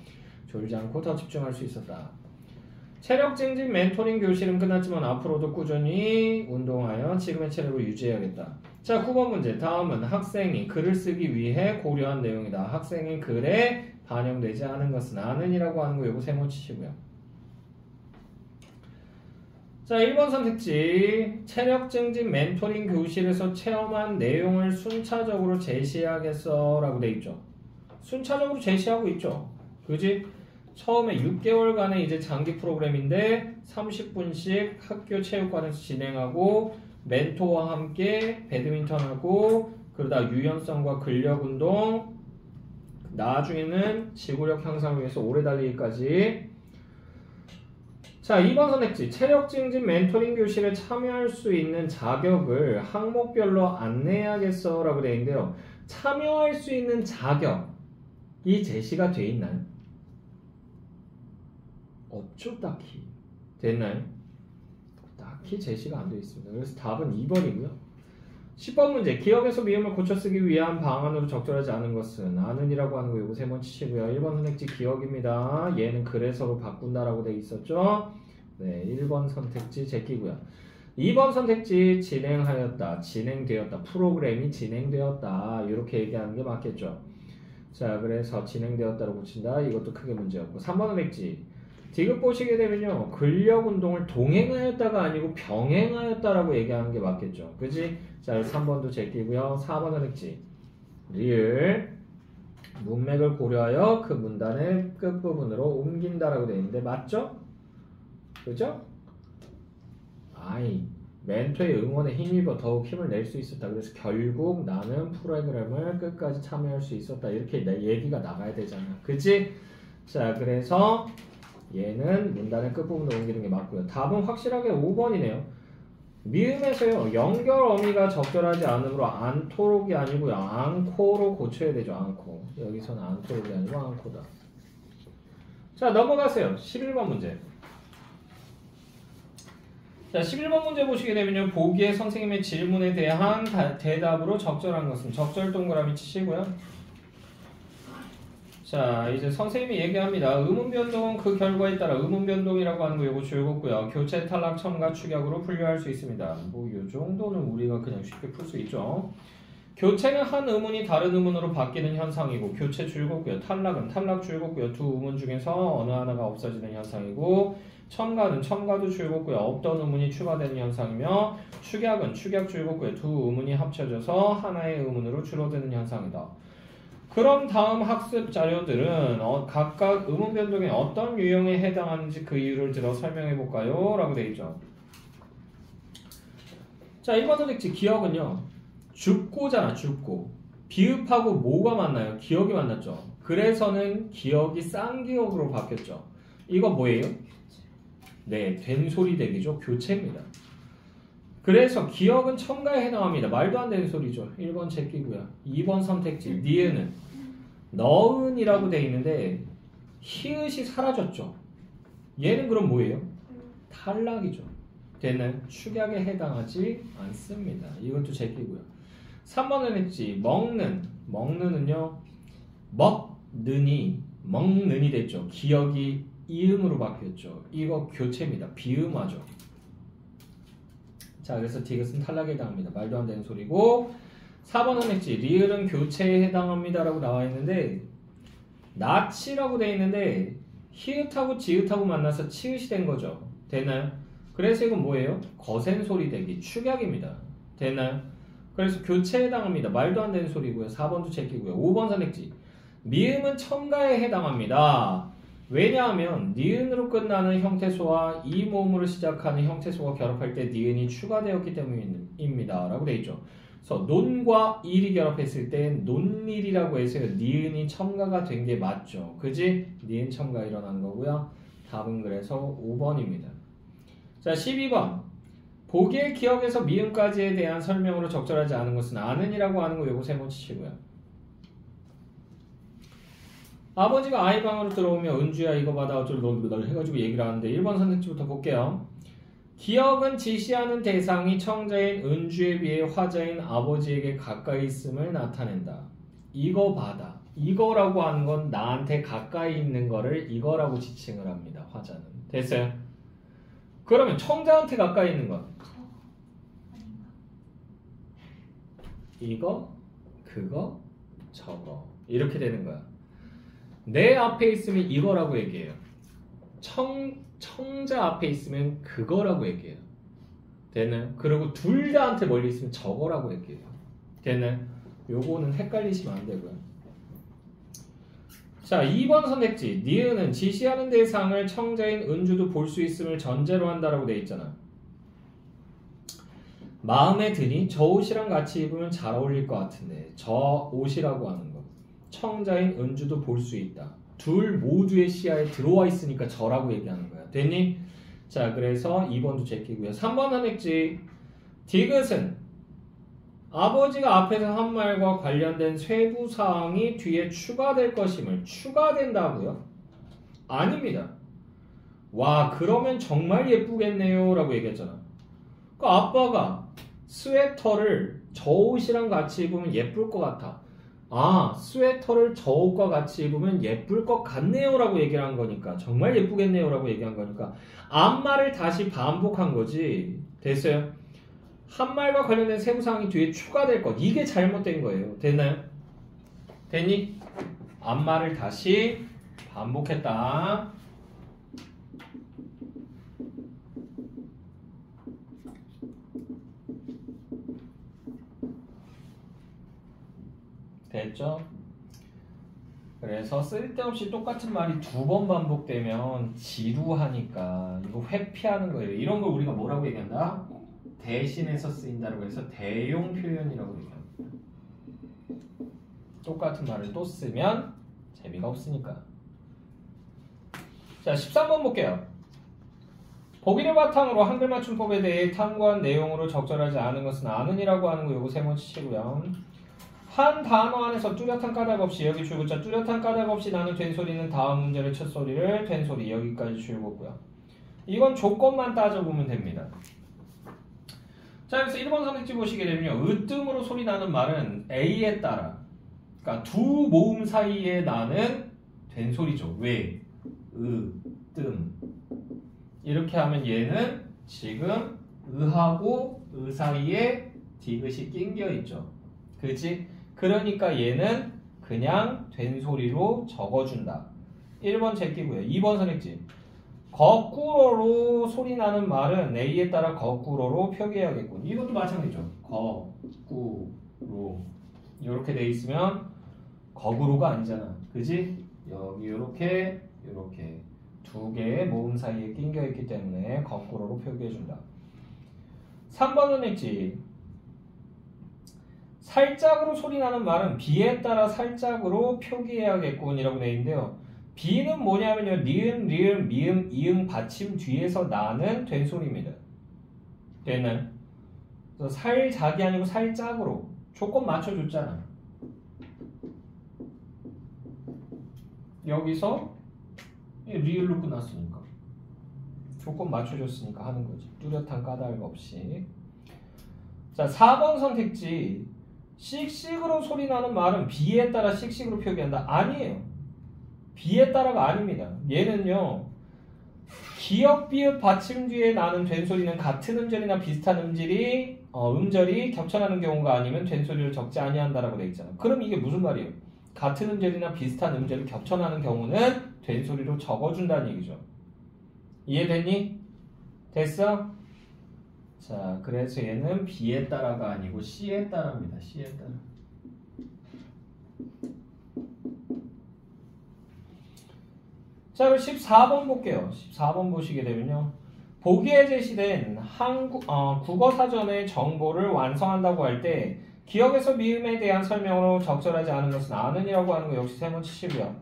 [SPEAKER 1] 졸지 않고 더 집중할 수 있었다. 체력 증진 멘토링 교실은 끝났지만 앞으로도 꾸준히 운동하여 지금의 체력을 유지해야겠다. 자, 9번 문제. 다음은 학생이 글을 쓰기 위해 고려한 내용이다. 학생이 글에 반영되지 않은 것은 아는이라고 하는 거 요거 세모 치시고요. 자, 1번 선택지. 체력 증진 멘토링 교실에서 체험한 내용을 순차적으로 제시하겠어 라고 돼 있죠. 순차적으로 제시하고 있죠. 그지? 처음에 6개월간의 이제 장기 프로그램인데 30분씩 학교 체육관에서 진행하고 멘토와 함께 배드민턴하고 그러다 유연성과 근력 운동 나중에는 지구력 향상을 위해서 오래 달리기까지. 자, 2번 선택지. 체력 증진 멘토링 교실에 참여할 수 있는 자격을 항목별로 안내해야겠어 라고 되어 있는데요. 참여할 수 있는 자격이 제시가 돼 있나요? 없죠, 딱히. 됐나요? 딱히 제시가 안 되어 있습니다. 그래서 답은 2번이고요. 10번 문제. 기억에서 미음을 고쳐 쓰기 위한 방안으로 적절하지 않은 것은 아는이라고 하는 거 요거 세 번 치시고요. 1번 선택지 기억입니다. 얘는 그래서로 바꾼다라고 되어 있었죠. 네, 1번 선택지 제끼고요. 2번 선택지 진행하였다, 진행되었다, 프로그램이 진행되었다 이렇게 얘기하는 게 맞겠죠. 자, 그래서 진행되었다로 고친다. 이것도 크게 문제였고 3번 선택지 디귿 보시게 되면요. 근력 운동을 동행하였다가 아니고 병행하였다라고 얘기하는 게 맞겠죠. 그지? 자, 3번도 제끼고요. 4번 선택지 리을 문맥을 고려하여 그 문단의 끝부분으로 옮긴다라고 되어 있는데 맞죠? 그죠? 아이, 멘토의 응원에 힘입어 더욱 힘을 낼 수 있었다. 그래서 결국 나는 프로그램을 끝까지 참여할 수 있었다. 이렇게 내 얘기가 나가야 되잖아. 그치? 자, 그래서 얘는 문단의 끝부분으로 옮기는 게 맞고요. 답은 확실하게 5번이네요. 미음에서요. 연결 어미가 적절하지 않으므로 않도록이 아니고요. 않고로 고쳐야 되죠. 않고. 여기서는 않도록이 아니고 않고다. 자, 넘어가세요. 11번 문제. 자, 11번 문제 보시게 되면요. 보기에 선생님의 질문에 대한 대답으로 적절한 것은 적절 동그라미 치시고요. 자, 이제 선생님이 얘기합니다. 의문 변동은 그 결과에 따라 의문 변동이라고 하는 거 요거 줄였고요. 교체, 탈락, 첨가, 축약으로 분류할 수 있습니다. 뭐 요 정도는 우리가 그냥 쉽게 풀 수 있죠. 교체는 한 의문이 다른 의문으로 바뀌는 현상이고 교체 줄였고요. 탈락은 탈락 줄였고요. 두 의문 중에서 어느 하나가 없어지는 현상이고 첨가는 첨가도 줄였고요. 없던 의문이 추가되는 현상이며 축약은 축약 줄였고요. 두 의문이 합쳐져서 하나의 의문으로 줄어드는 현상이다. 그럼 다음 학습 자료들은 각각 의문 변동에 어떤 유형에 해당하는지 그 이유를 들어 설명해 볼까요? 라고 되어 있죠. 자, 1번 선택지 기억은요. 줍고잖아, 줍고. 비읍하고 뭐가 만나요? 기억이 만났죠. 그래서는 기억이 쌍기억으로 바뀌었죠. 이거 뭐예요? 네, 된소리 대기죠. 교체입니다. 그래서 기억은 첨가에 해당합니다. 말도 안 되는 소리죠. 1번 제끼고요. 2번 선택지 니은은 너은이라고 되어 있는데 히읗이 사라졌죠. 얘는 그럼 뭐예요? 탈락이죠. 됐나요? 축약에 해당하지 않습니다. 이것도 제끼고요. 3번 선택지 먹는은요. 먹는이 됐죠. 기억이 이음으로 바뀌었죠. 이거 교체입니다. 비음하죠. 자, 그래서 디귿은 탈락에 해당합니다. 말도 안 되는 소리고. 4번 선택지 리을은 교체에 해당합니다 라고 나와 있는데 나치라고 돼 있는데 히읗하고 지읒하고 만나서 치읓이 된 거죠. 되나요? 그래서 이건 뭐예요? 거센 소리 대기 축약입니다. 되나요? 그래서 교체에 해당합니다. 말도 안 되는 소리고요. 4번도 제끼고요. 5번 선택지 미음은 첨가에 해당합니다. 왜냐하면 니은으로 끝나는 형태소와 이 모음으로 시작하는 형태소가 결합할 때 니은이 추가되었기 때문입니다 라고 돼 있죠. 그래서 논과 일이 결합했을 때 논일이라고 해서 니은이 첨가가 된 게 맞죠. 그지? 니은 첨가 일어난 거고요. 답은 그래서 5번입니다. 자, 12번. 보기의 기억에서 미음까지에 대한 설명으로 적절하지 않은 것은 아는이라고 하는 거 요거 세 번 치시고요. 아버지가 아이 방으로 들어오며 은주야 이거 받아 어쩌고 해가지고 얘기를 하는데 1번 선택지부터 볼게요. 기억은 지시하는 대상이 청자인 은주에 비해 화자인 아버지에게 가까이 있음을 나타낸다. 이거 받아. 이거라고 하는 건 나한테 가까이 있는 거를 이거라고 지칭을 합니다. 화자는. 됐어요? 그러면 청자한테 가까이 있는 건 이거, 그거, 저거 이렇게 되는 거야. 내 앞에 있으면 이거라고 얘기해요. 청자 앞에 있으면 그거라고 얘기해요. 되나요? 그리고 둘 다한테 멀리 있으면 저거라고 얘기해요. 되나요? 요거는 헷갈리시면 안 되고요. 자, 2번 선택지 니은은 지시하는 대상을 청자인 은주도 볼 수 있음을 전제로 한다라고 돼 있잖아. 마음에 드니 저 옷이랑 같이 입으면 잘 어울릴 것 같은데 저 옷이라고 하는 거 청자인 은주도 볼 수 있다. 둘 모두의 시야에 들어와 있으니까 저라고 얘기하는 거야. 됐니? 자, 그래서 2번도 제끼고요. 3번 선택지 디귿은 아버지가 앞에서 한 말과 관련된 세부사항이 뒤에 추가될 것임을 추가된다고요? 아닙니다. 와, 그러면 정말 예쁘겠네요 라고 얘기했잖아. 그 아빠가 스웨터를 저 옷이랑 같이 입으면 예쁠 것 같아. 아, 스웨터를 저 옷과 같이 입으면 예쁠 것 같네요 라고 얘기를 한 거니까 정말 예쁘겠네요 라고 얘기한 거니까 앞말을 다시 반복한 거지. 됐어요? 한 말과 관련된 세부사항이 뒤에 추가될 것 이게 잘못된 거예요. 됐나요? 됐니? 앞말을 다시 반복했다. 됐죠? 그래서 쓸데없이 똑같은 말이 두 번 반복되면 지루하니까 이거 회피하는 거예요. 이런 걸 우리가 뭐라고 얘기한다? 대신해서 쓰인다고 해서 대용 표현이라고 얘기합니다. 똑같은 말을 또 쓰면 재미가 없으니까. 자, 13번 볼게요. 보기를 바탕으로 한글 맞춤법에 대해 탐구한 내용으로 적절하지 않은 것은 아는이라고 하는 거 요거 세 번 치시고요. 한 단어 안에서 뚜렷한 까닭 없이 여기 줄글자 뚜렷한 까닭 없이 나는 된소리는 다음 문제의 첫 소리를 된소리 여기까지 줄고고요. 이건 조건만 따져보면 됩니다. 자, 그래서 1번 선택지 보시게 되면요. 으뜸으로 소리 나는 말은 A에 따라 그러니까 두 모음 사이에 나는 된소리죠. 왜? 뜸 이렇게 하면 얘는 지금 으하고 으 사이에 디귿이 낑겨 있죠. 그치? 그러니까 얘는 그냥 된소리로 적어준다. 1번 제끼고요. 2번 선택지 거꾸로로 소리 나는 말은 A에 따라 거꾸로로 표기해야겠군. 이것도 마찬가지죠. 거꾸로 이렇게 돼 있으면 거꾸로가 아니잖아. 그지? 여기 이렇게 두 개의 모음 사이에 낑겨 있기 때문에 거꾸로로 표기해준다. 3번 선택지 살짝으로 소리 나는 말은 B에 따라 살짝으로 표기해야겠군 이라고 돼 있는데요. B는 뭐냐면요. 니은, 리을, 미음, 이응 받침 뒤에서 나는 된소리입니다. 됐나요? 그래서 살짝이 아니고 살짝으로 조건 맞춰줬잖아. 여기서 리을로 끝났으니까 조건 맞춰줬으니까 하는 거지. 뚜렷한 까닭 없이. 자, 4번 선택지 씩씩으로 소리 나는 말은 B에 따라 씩씩으로 표기한다. 아니에요. B에 따라가 아닙니다. 얘는요 기역, 비읍, 받침 뒤에 나는 된소리는 같은 음절이나 비슷한 음절이 겹쳐나는 경우가 아니면 된소리를 적지 아니한다라고 돼 있잖아. 그럼 이게 무슨 말이에요? 같은 음절이나 비슷한 음절이 겹쳐나는 경우는 된소리로 적어준다는 얘기죠. 이해됐니? 됐어? 자, 그래서 얘는 B에 따라가 아니고 C에 따라입니다. C에 따라. 자, 그럼 14번 볼게요. 14번 보시게 되면요. 보기에 제시된 국어사전의 정보를 완성한다고 할 때 기억에서 미음에 대한 설명으로 적절하지 않은 것은 아는이라고 하는 거 역시 세번 치시고요.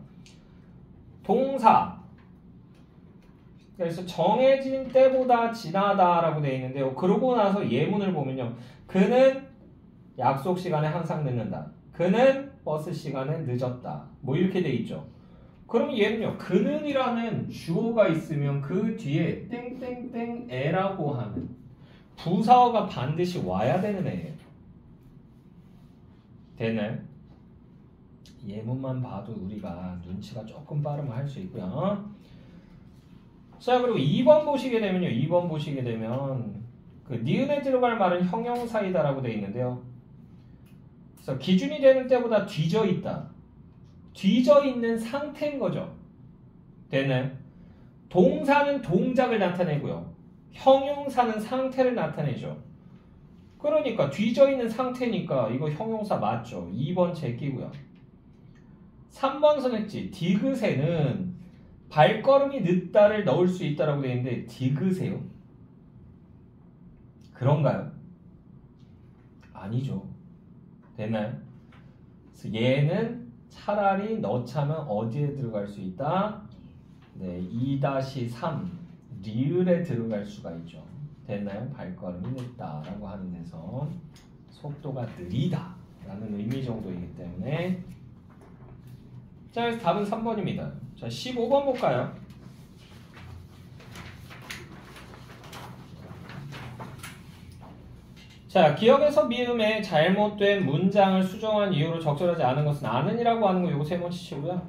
[SPEAKER 1] 동사. 그래서 정해진 때보다 지나다라고 되어 있는데요. 그러고 나서 예문을 보면요. 그는 약속 시간에 항상 늦는다. 그는 버스 시간에 늦었다. 뭐 이렇게 돼 있죠. 그럼 얘는요. 그는이라는 주어가 있으면 그 뒤에 땡땡땡애라고 하는 부사어가 반드시 와야 되는 애예요. 되나요? 예문만 봐도 우리가 눈치가 조금 빠르면 할 수 있고요. 자, 그리고 2번 보시게 되면요. 2번 보시게 되면 그 니은에 들어갈 말은 형용사이다라고 되어 있는데요. 그래서 기준이 되는 때보다 뒤져 있다. 뒤져 있는 상태인 거죠. 되나요? 동사는 동작을 나타내고요. 형용사는 상태를 나타내죠. 그러니까 뒤져 있는 상태니까 이거 형용사 맞죠. 2번 제끼고요. 3번 선택지 디귿에는 발걸음이 늦다를 넣을 수 있다라고 되어 있는데 디귿에요? 그런가요? 아니죠. 됐나요? 그래서 얘는 차라리 넣자면 어디에 들어갈 수 있다? 네, 2-3 리을에 들어갈 수가 있죠. 됐나요? 발걸음이 늦다라고 하는 데서 속도가 느리다 라는 의미 정도이기 때문에 자, 그래서 답은 3번입니다. 자, 15번 볼까요? 자, 기억에서 미음에 잘못된 문장을 수정한 이유로 적절하지 않은 것은 아는이라고 하는 거 요거 세 번 치시고요.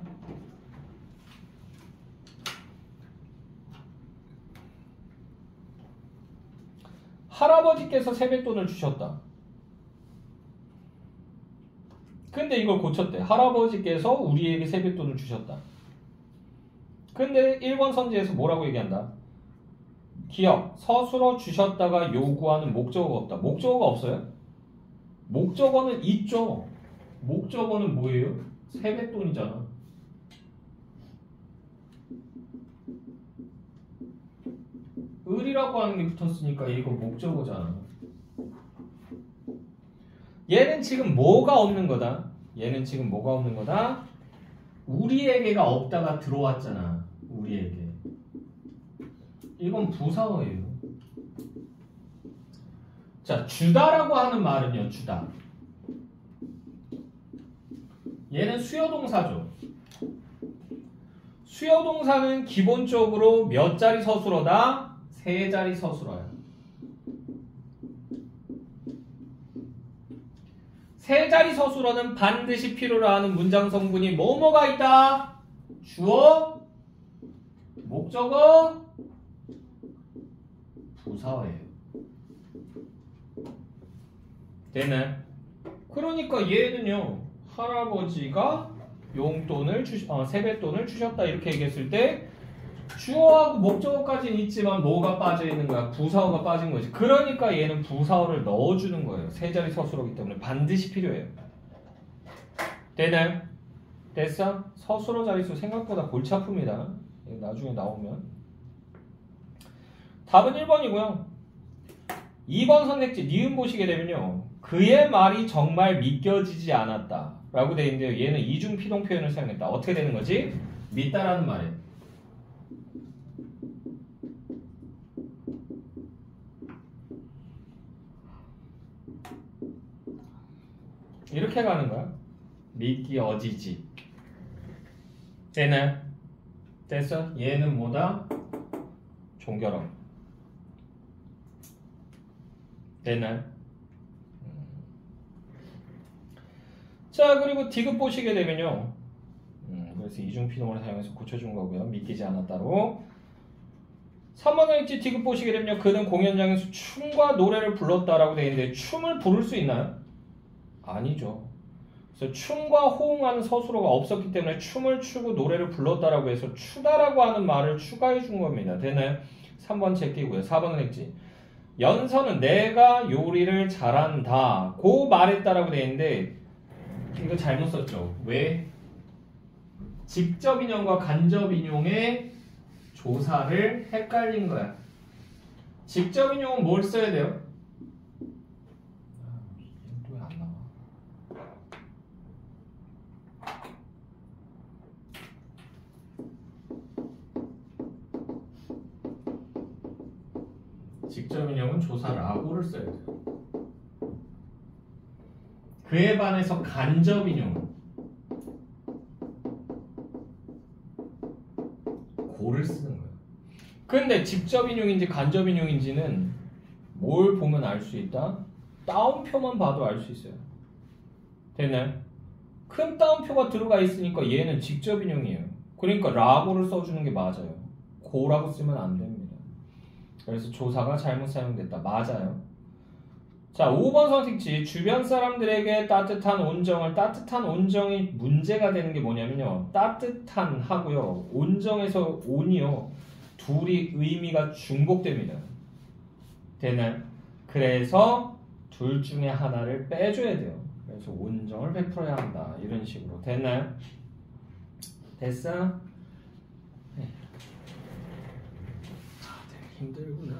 [SPEAKER 1] 할아버지께서 세뱃돈을 주셨다. 근데 이걸 고쳤대. 할아버지께서 우리에게 세뱃돈을 주셨다. 근데 1번 선지에서 뭐라고 얘기한다? 기억, 서술어 주셨다가 요구하는 목적어가 없다. 목적어가 없어요? 목적어는 있죠. 목적어는 뭐예요? 세뱃돈이잖아. 을이라고 하는 게 붙었으니까 이거 목적어잖아. 얘는 지금 뭐가 없는 거다? 얘는 지금 뭐가 없는 거다? 우리에게가 없다가 들어왔잖아. 우리에게. 이건 부사어예요. 자, 주다라고 하는 말은요. 주다. 얘는 수요동사죠. 수요동사는 기본적으로 몇 자리 서술어다? 세 자리 서술어야. 세 자리 서술어는 반드시 필요로 하는 문장 성분이 뭐뭐가 있다? 주어, 목적어, 부사어예요. 되네. 그러니까 얘는요. 할아버지가 용돈을 세뱃돈을 주셨다 이렇게 얘기했을 때 주어하고 목적어까지는 있지만 뭐가 빠져 있는 거야? 부사어가 빠진 거지. 그러니까 얘는 부사어를 넣어주는 거예요. 세 자리 서술어기 때문에 반드시 필요해요. 되나요? 됐어? 서술어 자릿수 생각보다 골치 아픕니다. 나중에 나오면. 답은 1번이고요. 2번 선택지 니은 보시게 되면요. 그의 말이 정말 믿겨지지 않았다 라고 되어 있는데요. 얘는 이중 피동 표현을 사용했다. 어떻게 되는 거지? 믿다라는 말에 이렇게 가는 거야. 믿기어지지. 되나요? 됐어? 얘는 뭐다? 종결어. 되나요? 자, 그리고 디귿 보시게 되면요. 그래서 이중피동을 사용해서 고쳐준 거고요. 믿기지 않았다로. 3번은 있지 디귿 보시게 되면 그는 공연장에서 춤과 노래를 불렀다라고 되어 있는데 춤을 부를 수 있나요? 아니죠. 그래서 춤과 호응하는 서술어가 없었기 때문에 춤을 추고 노래를 불렀다라고 해서 추다라고 하는 말을 추가해 준 겁니다. 되나요? 3번 제끼고요. 4번은 있지. 연서는 내가 요리를 잘한다 고 말했다라고 되어 있는데 이거 잘못 썼죠. 왜? 직접 인용과 간접 인용의 조사를 헷갈린 거야. 직접 인용은 뭘 써야 돼요? 왜 안 나와? 직접 인용은 조사라고를 써야 돼요. 그에 반해서 간접 인용은 고를 쓰는 거예요. 근데 직접 인용인지 간접 인용인지는 뭘 보면 알 수 있다? 따옴표만 봐도 알 수 있어요. 됐나요? 큰 따옴표가 들어가 있으니까 얘는 직접 인용이에요. 그러니까 라고를 써주는 게 맞아요. 고라고 쓰면 안 됩니다. 그래서 조사가 잘못 사용됐다. 맞아요. 자, 5번 선택지. 주변 사람들에게 따뜻한 온정을, 따뜻한 온정이 문제가 되는 게 뭐냐면요. 따뜻한 하고요. 온정에서 온이요. 둘이 의미가 중복됩니다. 되나요? 그래서 둘 중에 하나를 빼줘야 돼요. 그래서 온정을 베풀어야 한다. 이런 식으로. 됐나요? 됐어? 네. 다들 힘들구나.